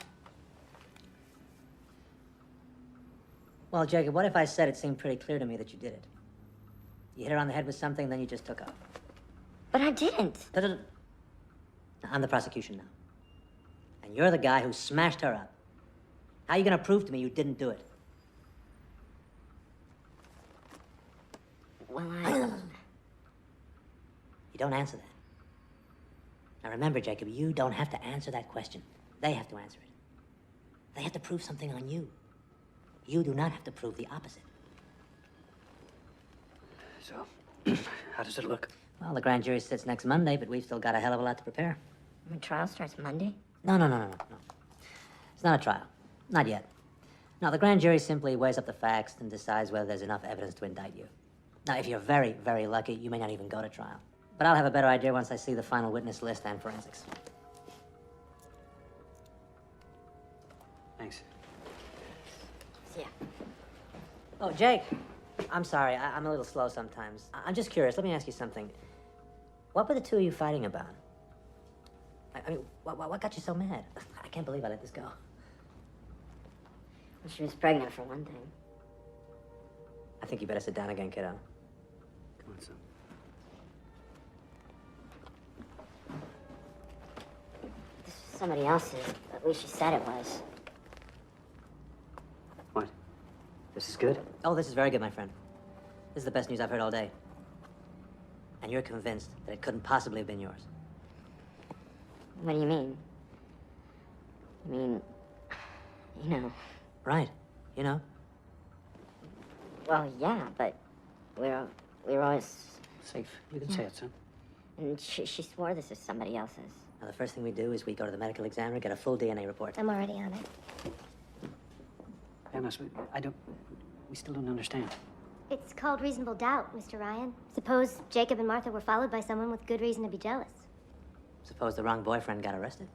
Well, Jacob, what if I said it seemed pretty clear to me that you did it? You hit her on the head with something, then you just took off. But I didn't. I'm the prosecution now. And you're the guy who smashed her up. How are you gonna prove to me you didn't do it? Well, You don't answer that. Now remember, Jacob, you don't have to answer that question. They have to answer it. They have to prove something on you. You do not have to prove the opposite. So, how does it look? Well, the grand jury sits next Monday, but we've still got a hell of a lot to prepare. The trial starts Monday? No. It's not a trial. Not yet. No, the grand jury simply weighs up the facts and decides whether there's enough evidence to indict you. Now, if you're very, very lucky, you may not even go to trial. But I'll have a better idea once I see the final witness list and forensics. Thanks. See ya. Oh, Jake. I'm sorry. I'm a little slow sometimes. I'm just curious. Let me ask you something. What were the two of you fighting about? I mean, what got you so mad? I can't believe I let this go. Well, she was pregnant, for one thing. I think you better sit down again, kiddo. Come on, son. This was somebody else's. At least she said it was. What? This is good? Oh, this is very good, my friend. This is the best news I've heard all day. And you're convinced that it couldn't possibly have been yours. What do you mean? I mean, you know. Right. You know? Well, yeah, but we were always... Safe. You can say it, son. And she swore this was somebody else's. Now, the first thing we do is we go to the medical examiner, get a full DNA report. I'm already on it. Panos, we still don't understand. It's called reasonable doubt, Mr. Ryan. Suppose Jacob and Martha were followed by someone with good reason to be jealous. Suppose the wrong boyfriend got arrested.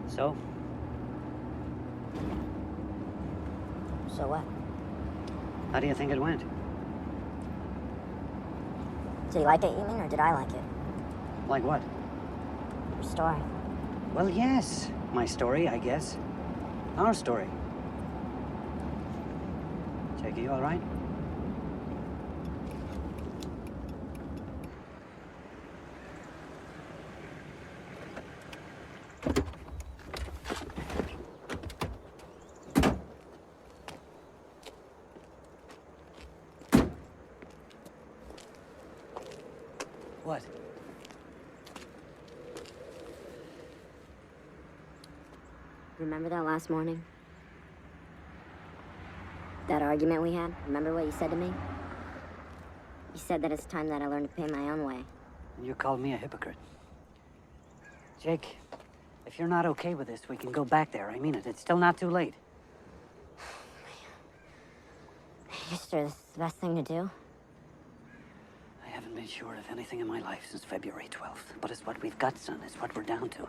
So? So what? How do you think it went? Did you like it, you mean, or did I like it? Like what? Your story. Well, yes. My story, I guess. Our story. Jake, are you all right? What? Remember that last morning? That argument we had? Remember what you said to me? You said that it's time that I learned to pay my own way. You called me a hypocrite. Jake, if you're not okay with this, we can go back there. I mean it. It's still not too late. You sure this is the best thing to do? I haven't been sure of anything in my life since February 12th. But it's what we've got, son. It's what we're down to.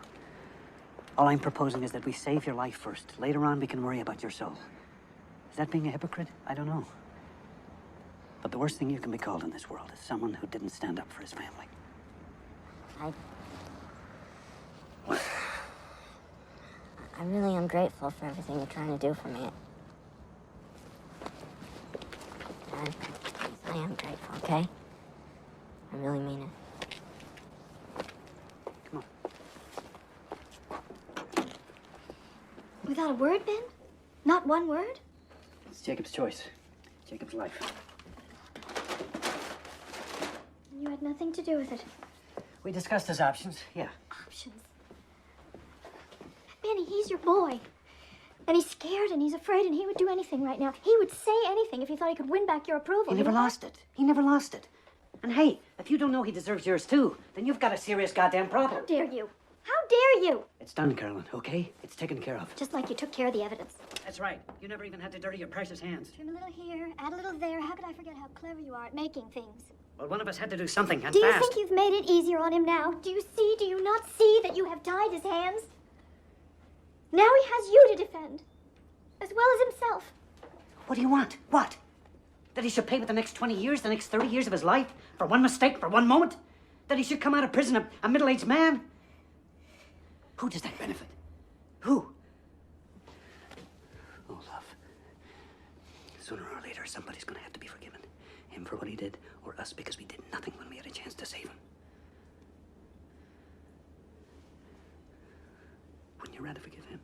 All I'm proposing is that we save your life first. Later on, we can worry about your soul. Is that being a hypocrite? I don't know. But the worst thing you can be called in this world is someone who didn't stand up for his family. I really am grateful for everything you're trying to do for me. Dad, I am grateful, okay? I really mean it. Come on. Without a word, Ben? Not one word? It's Jacob's choice. Jacob's life. You had nothing to do with it. We discussed his options, yeah. Options? Benny, he's your boy. And he's scared and he's afraid and he would do anything right now. He would say anything if he thought he could win back your approval. He never lost it. He never lost it. And hey, if you don't know he deserves yours too, then you've got a serious goddamn problem. How dare you? How dare you? It's done, Carolyn, okay? It's taken care of. Just like you took care of the evidence. That's right. You never even had to dirty your precious hands. Trim a little here, add a little there. How could I forget how clever you are at making things? Well, one of us had to do something, and Do you fast. think you've made it easier on him now? Do you not see that you have tied his hands? Now he has you to defend, as well as himself. What do you want? What? That he should pay with the next 20 years, the next 30 years of his life? For one mistake, for one moment? That he should come out of prison a middle-aged man? Who does that benefit? Who? Oh, love. Sooner or later, somebody's gonna have to be forgiven. Him for what he did, or us because we did nothing when we had a chance to save him. Wouldn't you rather forgive him?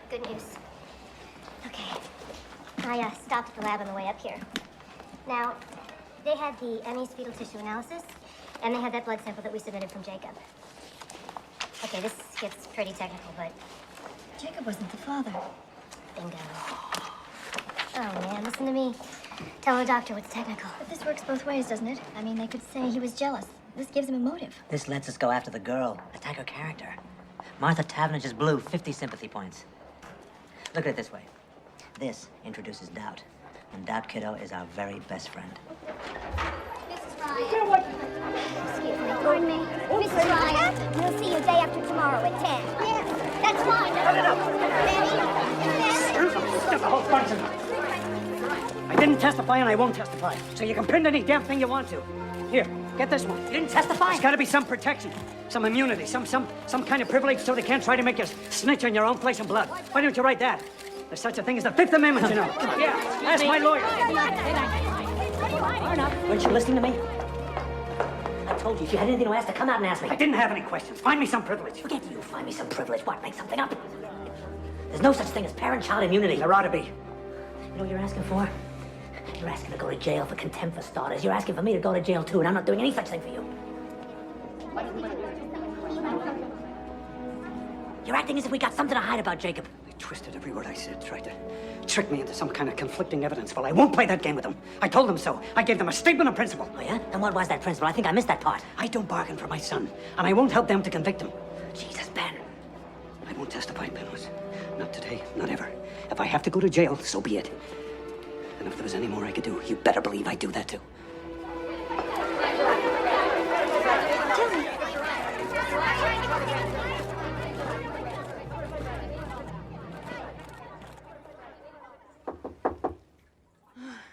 Good news. Okay. I stopped at the lab on the way up here. Now, they had the Emmy's fetal tissue analysis, and they had that blood sample that we submitted from Jacob. Okay, this gets pretty technical, but Jacob wasn't the father. bingo. Oh, man, listen to me. Tell the doctor what's technical. But this works both ways, doesn't it? I mean, they could say he was jealous. This gives him a motive. This lets us go after the girl, attack her character. Martha Tavener just blew 50 sympathy points. Look at it this way. This introduces doubt. And doubt, kiddo, is our very best friend. Mrs. Ryan. Excuse me, pardon me. Mrs. Ryan, we'll see you day after tomorrow at 10. Yes, that's fine. Cut it up. Just a whole bunch of them. I didn't testify and I won't testify. So you can print any damn thing you want to. Here, get this one. You didn't testify? There's got to be some protection, some immunity, some kind of privilege so they can't try to make you snitch on your own flesh and blood. Why don't you write that? There's such a thing as the Fifth Amendment, you know. Yeah, ask my lawyer. Weren't you listening to me? I told you, if you had anything to ask, to come out and ask me. I didn't have any questions. Find me some privilege. Forget you. Find me some privilege. What? Make something up? There's no such thing as parent-child immunity. There ought to be. You know what you're asking for? You're asking to go to jail for contempt for starters. You're asking for me to go to jail, too, and I'm not doing any such thing for you. You're acting as if we got something to hide about Jacob. They twisted every word I said, tried to trick me into some kind of conflicting evidence. Well, I won't play that game with them. I told them so. I gave them a statement of principle. Oh, yeah? And what was that principle? I think I missed that part. I don't bargain for my son, and I won't help them to convict him. Jesus, Ben. I won't testify, Penrose. Not today, not ever. If I have to go to jail, so be it. And if there was any more I could do, you better believe I'd do that too.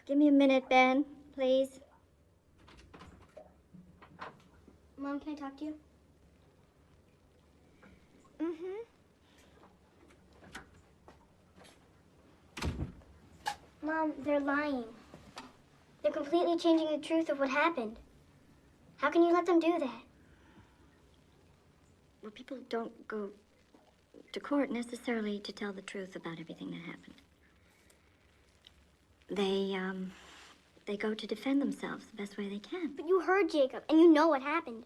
Give me a minute, Ben, please. Mom, can I talk to you? Mom, they're lying. They're completely changing the truth of what happened. How can you let them do that? Well, people don't go to court necessarily to tell the truth about everything that happened. They go to defend themselves the best way they can. But you heard Jacob, and you know what happened.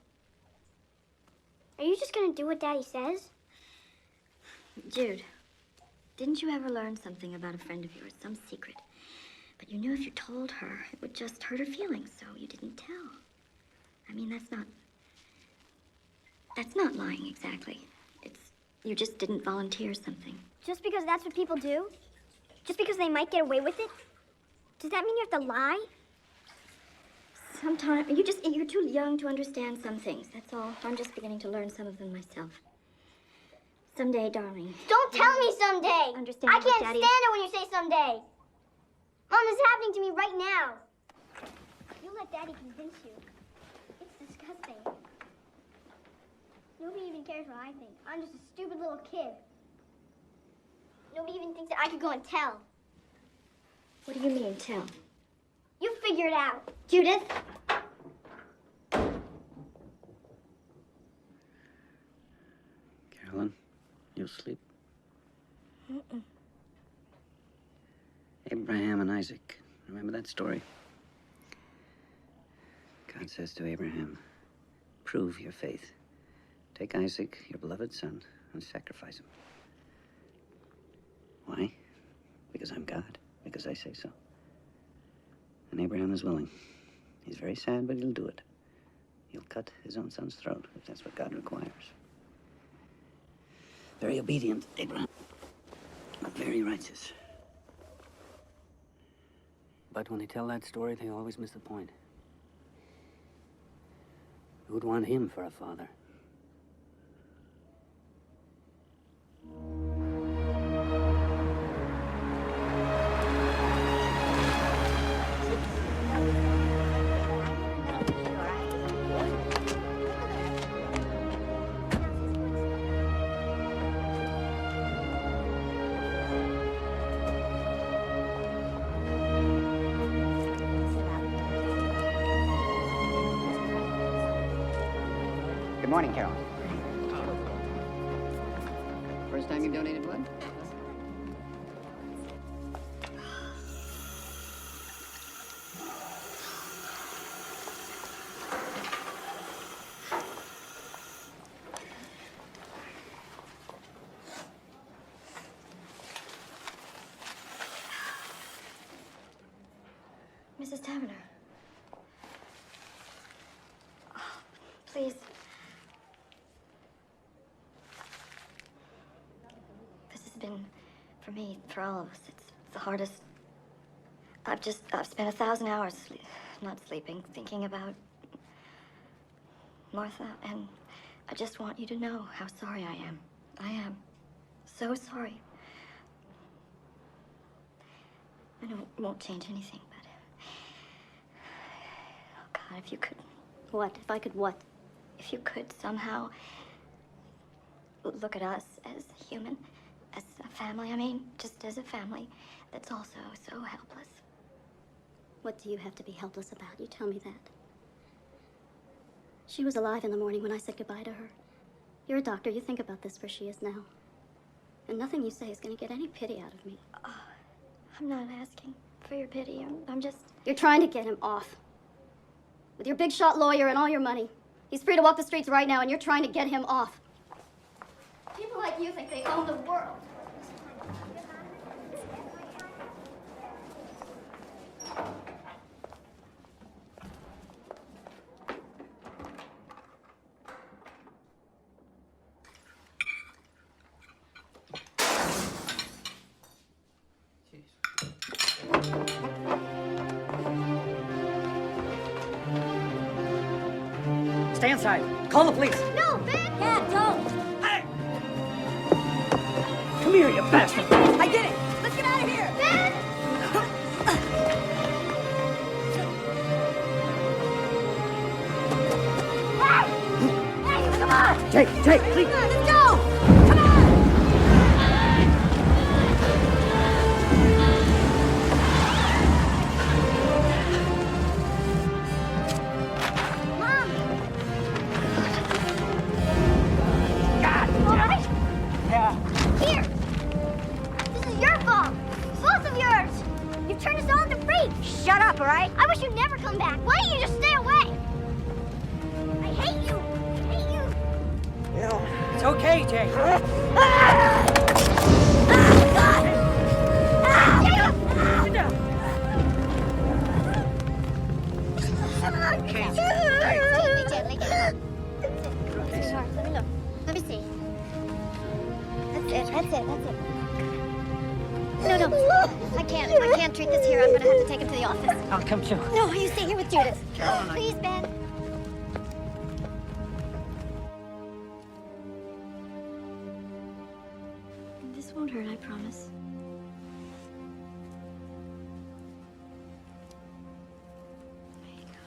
Are you just gonna do what Daddy says? Jude, didn't you ever learn something about a friend of yours, some secret? But you knew if you told her, it would just hurt her feelings, so you didn't tell. I mean, that's not lying exactly. You just didn't volunteer something. Just because that's what people do? Just because they might get away with it? Does that mean you have to lie? Sometimes, you're too young to understand some things, that's all. I'm just beginning to learn some of them myself. Someday, darling. Don't tell me someday! Understand I what can't Daddy- stand it when you say someday! Mom, this is happening to me right now. You let Daddy convince you. It's disgusting. Nobody even cares what I think. I'm just a stupid little kid. Nobody even thinks that I could go and tell. What do you mean, tell? You figure it out. Judith? Carolyn, you'll sleep. Mm-mm. Abraham and Isaac. Remember that story? God says to Abraham, prove your faith. Take Isaac, your beloved son, and sacrifice him. Why? Because I'm God. Because I say so. And Abraham is willing. He's very sad, but he'll do it. He'll cut his own son's throat, if that's what God requires. Very obedient, Abraham. But very righteous. But when they tell that story, they always miss the point. Who'd want him for a father? Good morning, Carol. First time you've donated blood? Mrs. Taverner. Oh, please. This has been, for me, for all of us, it's the hardest. I've spent 1,000 hours not sleeping, thinking about Martha, and I just want you to know how sorry I am. I am so sorry. I know it won't change anything, but... Oh, God, if you could... What? If I could what? If you could somehow look at us as human, as a family, I mean, just as a family that's also so helpless. What do you have to be helpless about? You tell me that. She was alive in the morning when I said goodbye to her. You're a doctor. You think about this where she is now. And nothing you say is going to get any pity out of me. I'm not asking for your pity. I'm just... You're trying to get him off. With your big shot lawyer and all your money. He's free to walk the streets right now, and you're trying to get him off. People like let you think they own the world. Stay inside. Call the police. No, Ben! Yeah, don't! Come here, you bastard. I did it! Let's get out of here! Ben! Hey, come on! Jake, please. Come on, let's go! Come on! Mom! God! All right? Yeah. Here! This is your fault! Both of yours! You've turned us all into freaks! Shut up, all right? I wish you'd never come back. Why don't you just stay away? I hate you! I hate you! It's okay, Jake. Sit down. Gently. Sweetheart, let me look. Let me see. That's it. No. I can't treat this here. I'm gonna have to take him to the office. I'll come too. No, you stay here with Judith. Please, Ben. This won't hurt, I promise. There you go.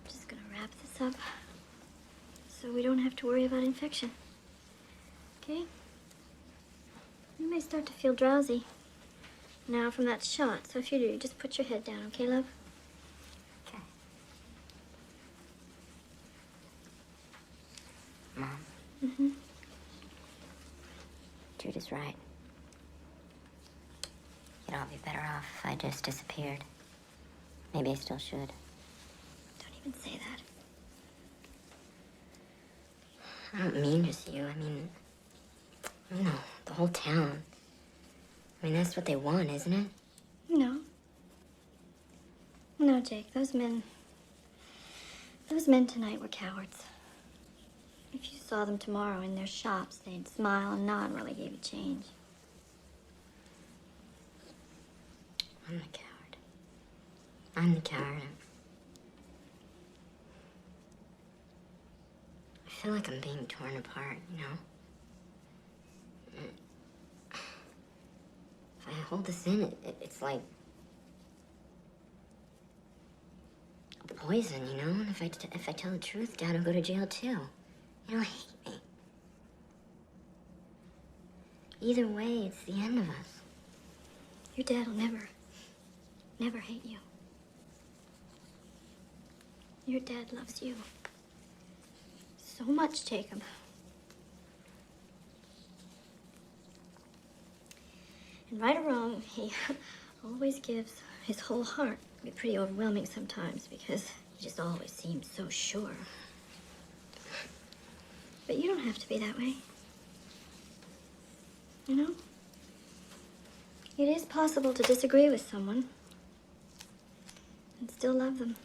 I'm just gonna wrap this up so we don't have to worry about infection. Okay? You may start to feel drowsy now from that shot, so if you do, just put your head down, okay, love? Okay. Mom, Mm-hmm. Jude is right. You'd all be better off if I just disappeared. Maybe I still should. Don't even say that. I don't mean just you. I mean, no, the whole town. I mean, that's what they want, isn't it? No. No, Jake, those men tonight were cowards. If you saw them tomorrow in their shops, they'd smile and nod while they gave you change. I'm the coward. I'm the coward. I feel like I'm being torn apart, you know? If I hold this in, it's like a poison, you know? And if I tell the truth, Dad will go to jail too. He'll hate me. Either way, it's the end of us. Your dad will never hate you. Your dad loves you so much, Jacob. And right or wrong, he always gives his whole heart. It can be pretty overwhelming sometimes because he just always seems so sure. But you don't have to be that way. You know? It is possible to disagree with someone and still love them.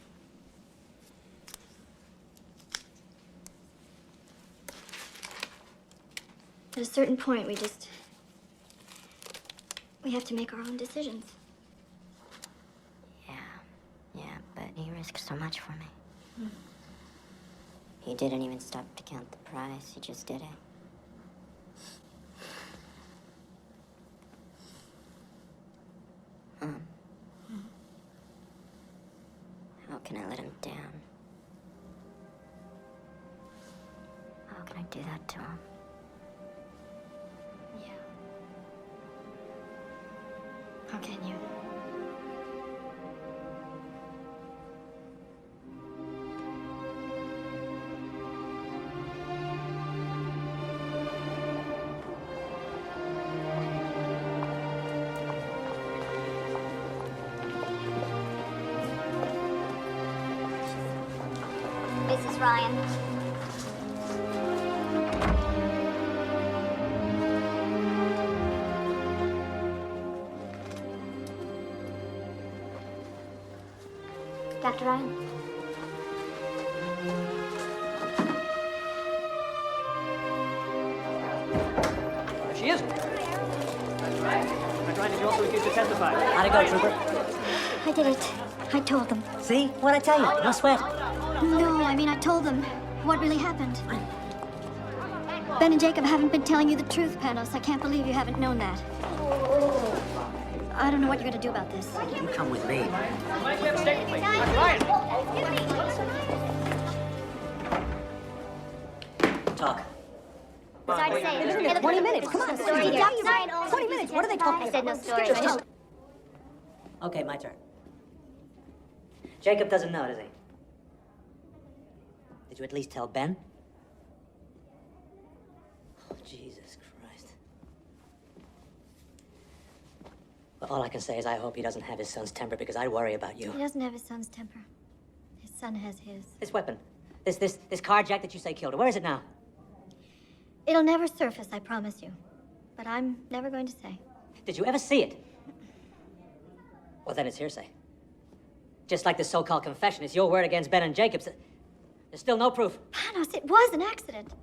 At a certain point, we have to make our own decisions. Yeah, but he risked so much for me. He didn't even stop to count the price. He just did it. How can I let him down? How can I do that to him? Yeah. How can you? This is Ryan. Dr. Ryan? There she is. That's right. Dr. Ryan, did you also refuse to testify? How'd it go, Trooper? I did it. I told them. See? What'd I tell you? No sweat. No, I mean, I told them what really happened. Ben and Jacob haven't been telling you the truth, Panos. I can't believe you haven't known that. I don't know what you're going to do about this. You come with me. Mike, we have a statement, please. Dr. Ryan. Talk. Sorry to say. 20 minutes, come on. Story here. 20 minutes, what are they talking I said no story. Okay, my turn. Jacob doesn't know, does he? Did you at least tell Ben? Oh, Jesus Christ. Well, all I can say is I hope he doesn't have his son's temper because I worry about you. He doesn't have his son's temper. His son has his. This weapon, this carjack that you say killed her, where is it now? It'll never surface, I promise you. But I'm never going to say. Did you ever see it? Well, then it's hearsay. Just like the so-called confession, it's your word against Ben and Jacob's. There's still no proof. Panos, it was an accident.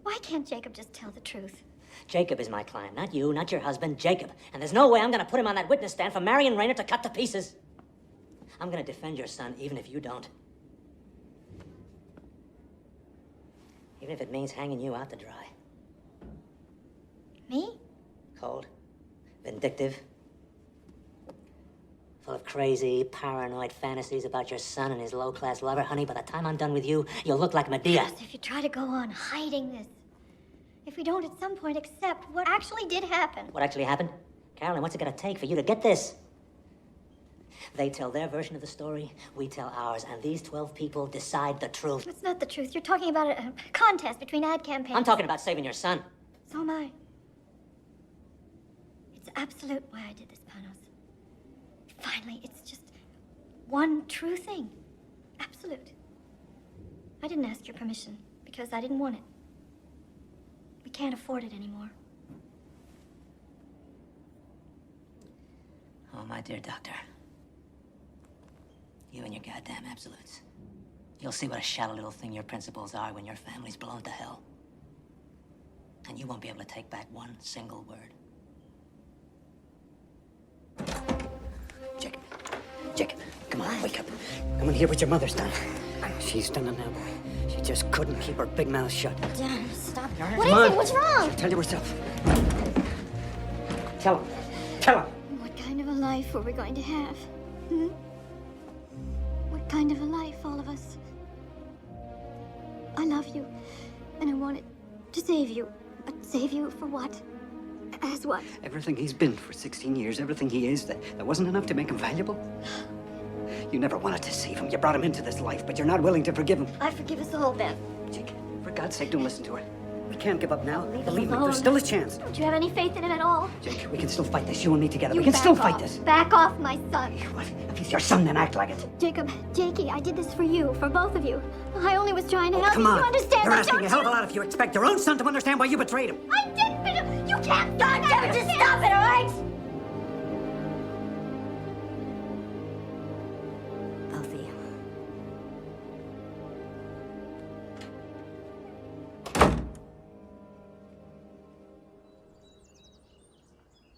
Why can't Jacob just tell the truth? Jacob is my client, not you, not your husband, Jacob. And there's no way I'm gonna put him on that witness stand for Marion Rayner to cut to pieces. I'm gonna defend your son, even if you don't. Even if it means hanging you out to dry. Me? Cold, vindictive, full of crazy, paranoid fantasies about your son and his low-class lover. Honey, by the time I'm done with you, you'll look like Medea. Yes, if you try to go on hiding this, if we don't at some point accept what actually did happen. What actually happened? Carolyn, what's it gonna take for you to get this? They tell their version of the story, we tell ours, and these 12 people decide the truth. It's not the truth. You're talking about a contest between ad campaigns. I'm talking about saving your son. So am I. It's absolute why I did this, Panos. Finally, it's just one true thing. Absolute. I didn't ask your permission because I didn't want it. We can't afford it anymore. Oh, my dear doctor. You and your goddamn absolutes. You'll see what a shallow little thing your principles are when your family's blown to hell. And you won't be able to take back one single word. Jacob, come on, wake up. Come and hear what your mother's done. She's done it now, boy. She just couldn't keep her big mouth shut. Dad, stop. What is it? What's wrong? Tell you herself. Tell him. Tell him. What kind of a life were we going to have? Hmm? What kind of a life, all of us? I love you, and I wanted to save you. But save you for what? As what? Everything he's been for 16 years, everything he is, that wasn't enough to make him valuable? You never wanted to save him. You brought him into this life, but you're not willing to forgive him. I forgive us all, Ben. Jake, for God's sake, don't listen to her. We can't give up now. Leave us Believe me, alone. there's still a chance. Don't you have any faith in him at all? Jake, we can still fight this, you and me together. You We can back still off. fight this. Back off, my son. What? If he's your son, then act like it. Jacob, Jakey, I did this for you, for both of you. I only was trying to help Come you. on. You understand You're that, asking don't a hell of a you? lot if you expect your own son to understand why you betrayed him. I did, but you can't. God damn it, just stop it, all right? Both of you.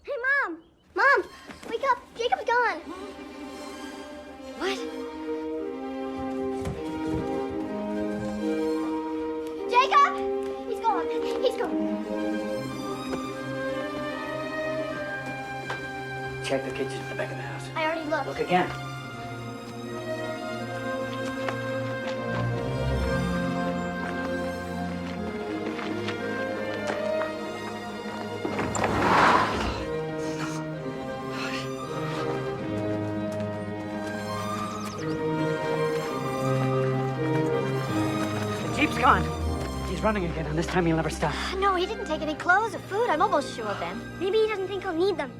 Hey, Mom! Mom! Wake up! Jacob's gone! What? Jacob! He's gone! He's gone! Check the kitchen at the back of the house. I already looked. Look again. The Jeep's gone. He's running again, and this time he'll never stop. No, he didn't take any clothes or food. I'm almost sure, Ben. Maybe he doesn't think he'll need them.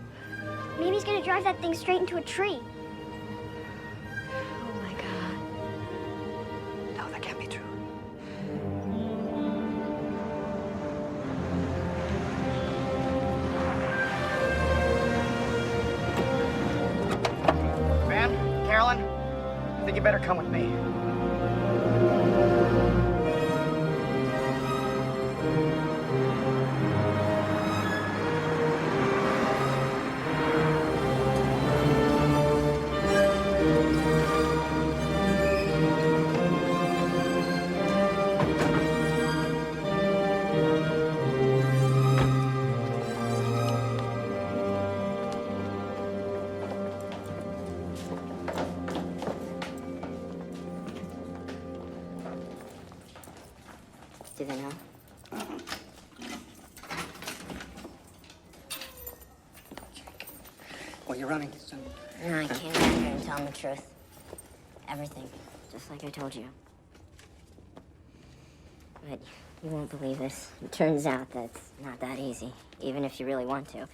Maybe he's gonna drive that thing straight into a tree. Oh, my God. No, that can't be true. Ben, Carolyn, I think think you better come with me. Do they know? Well, you're running, son. No, I came back here and tell them the truth. Everything. Just like I told you. But you won't believe this. It turns out that it's not that easy, even if you really want to. It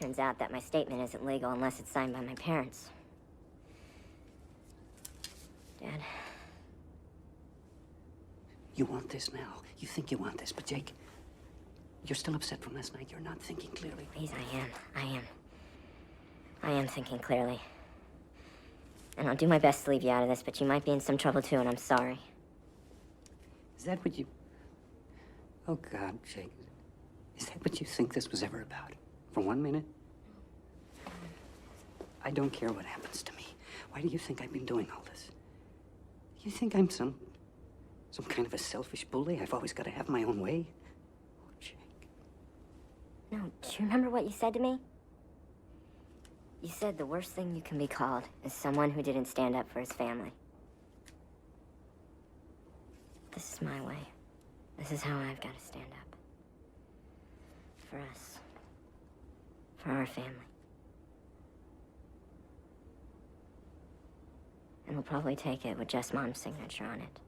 turns out that my statement isn't legal unless it's signed by my parents. Dad. You want this now. You think you want this, but Jake, you're still upset from last night. You're not thinking clearly. Please, I am thinking clearly. And I'll do my best to leave you out of this, but you might be in some trouble too, and I'm sorry. Is that what you... Oh, God, Jake. Is that what you think this was ever about? For 1 minute? I don't care what happens to me. Why do you think I've been doing all this? You think I'm some kind of a selfish bully? I've always got to have my own way? Oh, Jake. No, do you remember what you said to me? You said the worst thing you can be called is someone who didn't stand up for his family. This is my way. This is how I've got to stand up. For us. For our family. And we'll probably take it with just Mom's signature on it.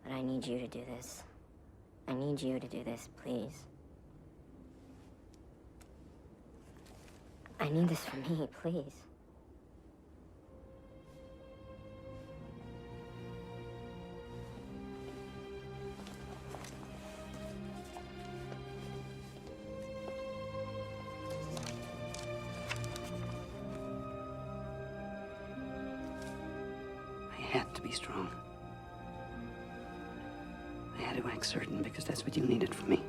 But I need you to do this. I need you to do this, please. I need this for me, please. I had to be strong. I had to act certain because that's what you needed from me.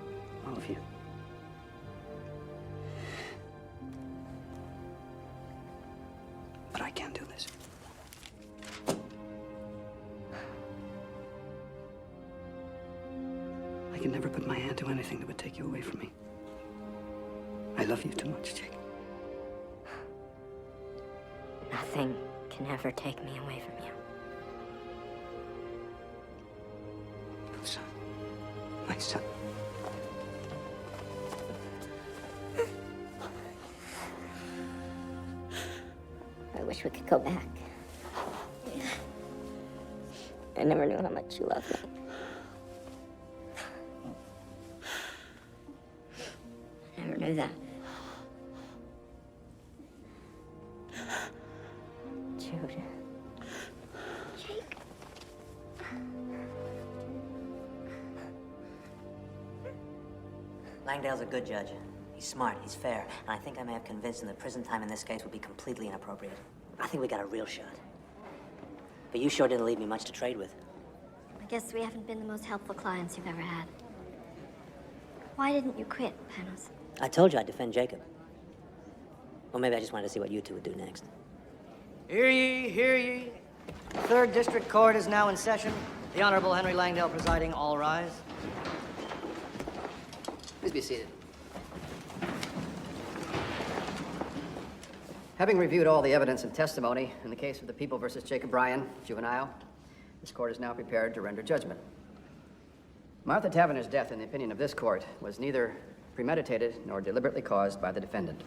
All of you. But I can't do this. I can never put my hand to anything that would take you away from me. I love you too much, Jake. Nothing can ever take me away from you. Son. My son. I wish we could go back. I never knew how much you loved me. I never knew that. Jude. Jake. Langdale's a good judge. He's smart, he's fair, and I think I may have convinced him that prison time in this case would be completely inappropriate. I think we got a real shot. But you sure didn't leave me much to trade with. I guess we haven't been the most helpful clients you've ever had. Why didn't you quit, Panos? I told you I'd defend Jacob. Or maybe I just wanted to see what you two would do next. Hear ye, hear ye. The 3rd District Court is now in session. The Honorable Henry Langdale presiding. All rise. Please be seated. Having reviewed all the evidence and testimony in the case of the People versus Jacob Bryan, juvenile, this court is now prepared to render judgment. Martha Taverner's death, in the opinion of this court, was neither premeditated nor deliberately caused by the defendant.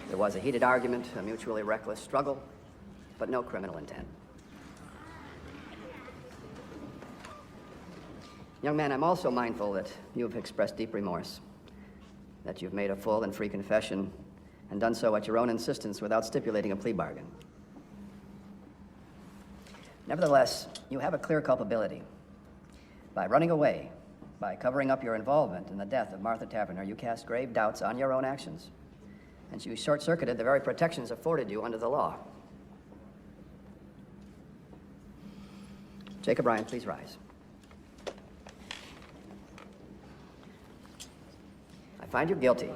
There was a heated argument, a mutually reckless struggle, but no criminal intent. Young man, I'm also mindful that you have expressed deep remorse, that you've made a full and free confession and done so at your own insistence without stipulating a plea bargain. Nevertheless, you have a clear culpability. By running away, by covering up your involvement in the death of Martha Taverner, you cast grave doubts on your own actions, and you short-circuited the very protections afforded you under the law. Jacob Ryan, please rise. I find you guilty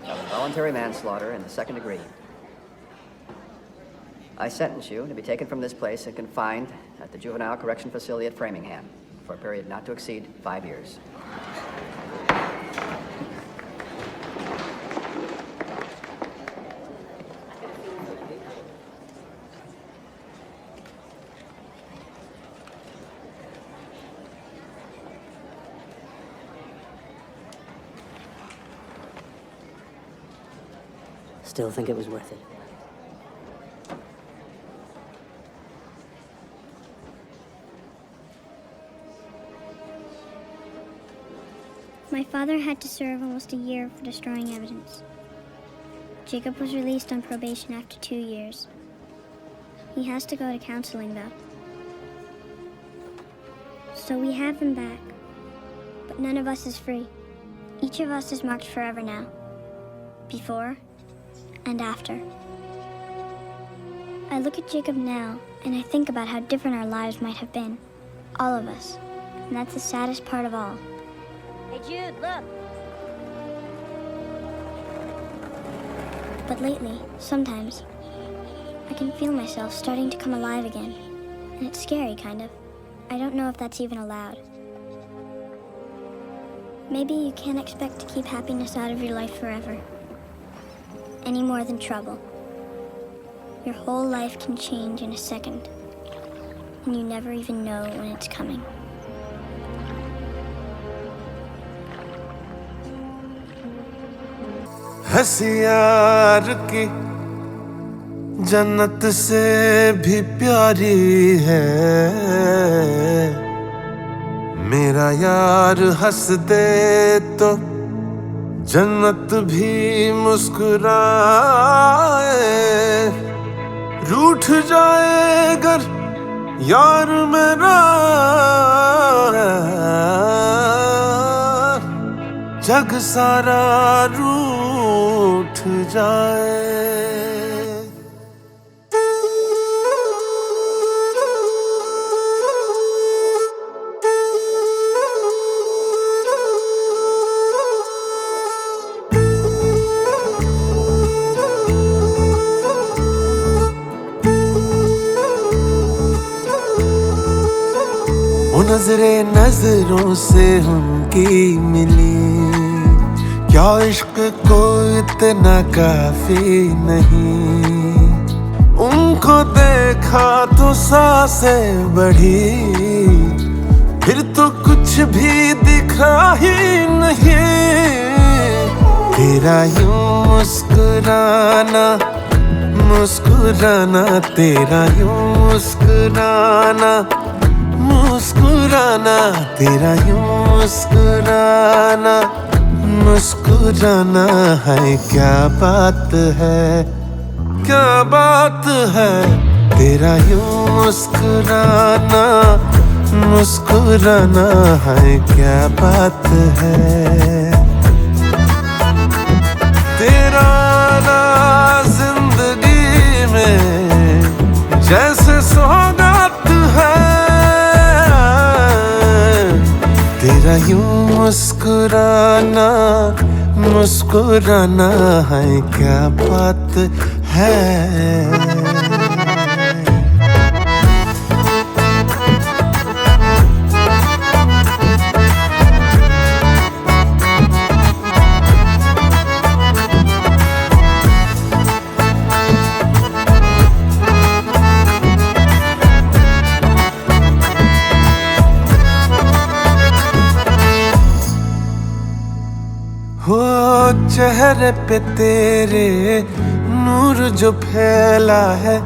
of involuntary manslaughter in the second degree. I sentence you to be taken from this place and confined at the Juvenile Correction Facility at Framingham for a period not to exceed 5 years. Still think it was worth it. My father had to serve almost a year for destroying evidence. Jacob was released on probation after 2 years. He has to go to counseling, though. So we have him back, but none of us is free. Each of us is marked forever now, before and after. I look at Jacob now, and I think about how different our lives might have been, all of us, and that's the saddest part of all. Hey, Jude, look. But lately, sometimes, I can feel myself starting to come alive again, and it's scary, kind of. I don't know if that's even allowed. Maybe you can't expect to keep happiness out of your life forever, any more than trouble. Your whole life can change in a second, and you never even know when it's coming. हंसी यार की जन्नत से भी प्यारी है, मेरा यार हंस दे तो जन्नत भी मुस्कुराए, रूठ जाए अगर यार मेरा जग सारा रूठ जाए। वो नजरे नजरों से उनकी मिली, क्या इश्क को इतना काफी नहीं, उनको देखा तो सांसें बढ़ी, फिर तो कुछ भी दिखा ही नहीं, तेरा यूं मुस्कुराना मुस्कुराना, तेरा यूं मुस्कुराना मुस्कुराना, तेरा यूं मुस्कुराना मुस्कुराना है, क्या बात है, क्या बात है, तेरा यूं मुस्कुराना मुस्कुराना है, क्या बात है, तेरा ना जिंदगी में जैसे सौगात है, तेरा यूं मुस्कुराना मुस्कुराना है, क्या बात है। हो चेहरे पे तेरे नूर जो फैला है,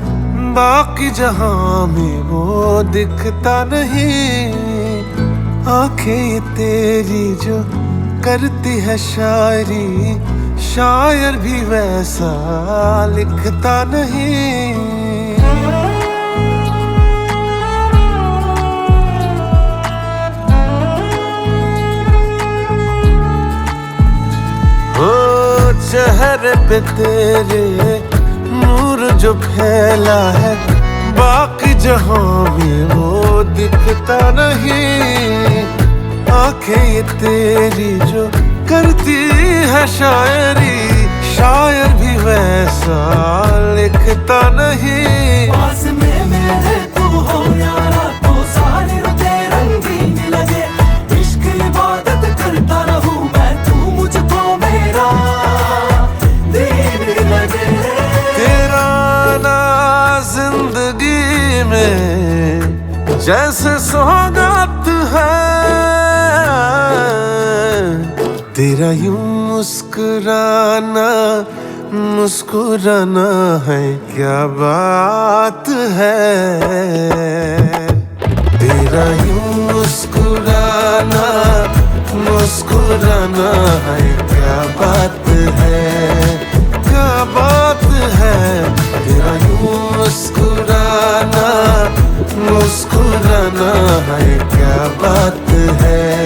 बाकी जहां में वो दिखता नहीं, आंखें ये तेरी जो करती है शायरी, शायर भी वैसा लिखता नहीं, चेहरे पे तेरे नूर जो फैला है, बाकी जहां में वो दिखता नहीं। आंखें ये तेरी जो करती है शायरी, शायर भी वैसा लिखता नहीं। पास में मेरे तू हो यारा तो सारे रुते रंगीन लगे। इश्क इबादत करता रहूं मैं, तू मुझको मेरा दीन लगे। तेरा ना जिंदगी में जैसे सौगात है, तेरा यूं मुस्कुराना मुस्कुराना है क्या बात है। तेरा यूं मुस्कुराना मुस्कुराना है क्या बात है, क्या बात है। तेरा यूं मुस्कुराना मुस्कुराना है क्या बात है।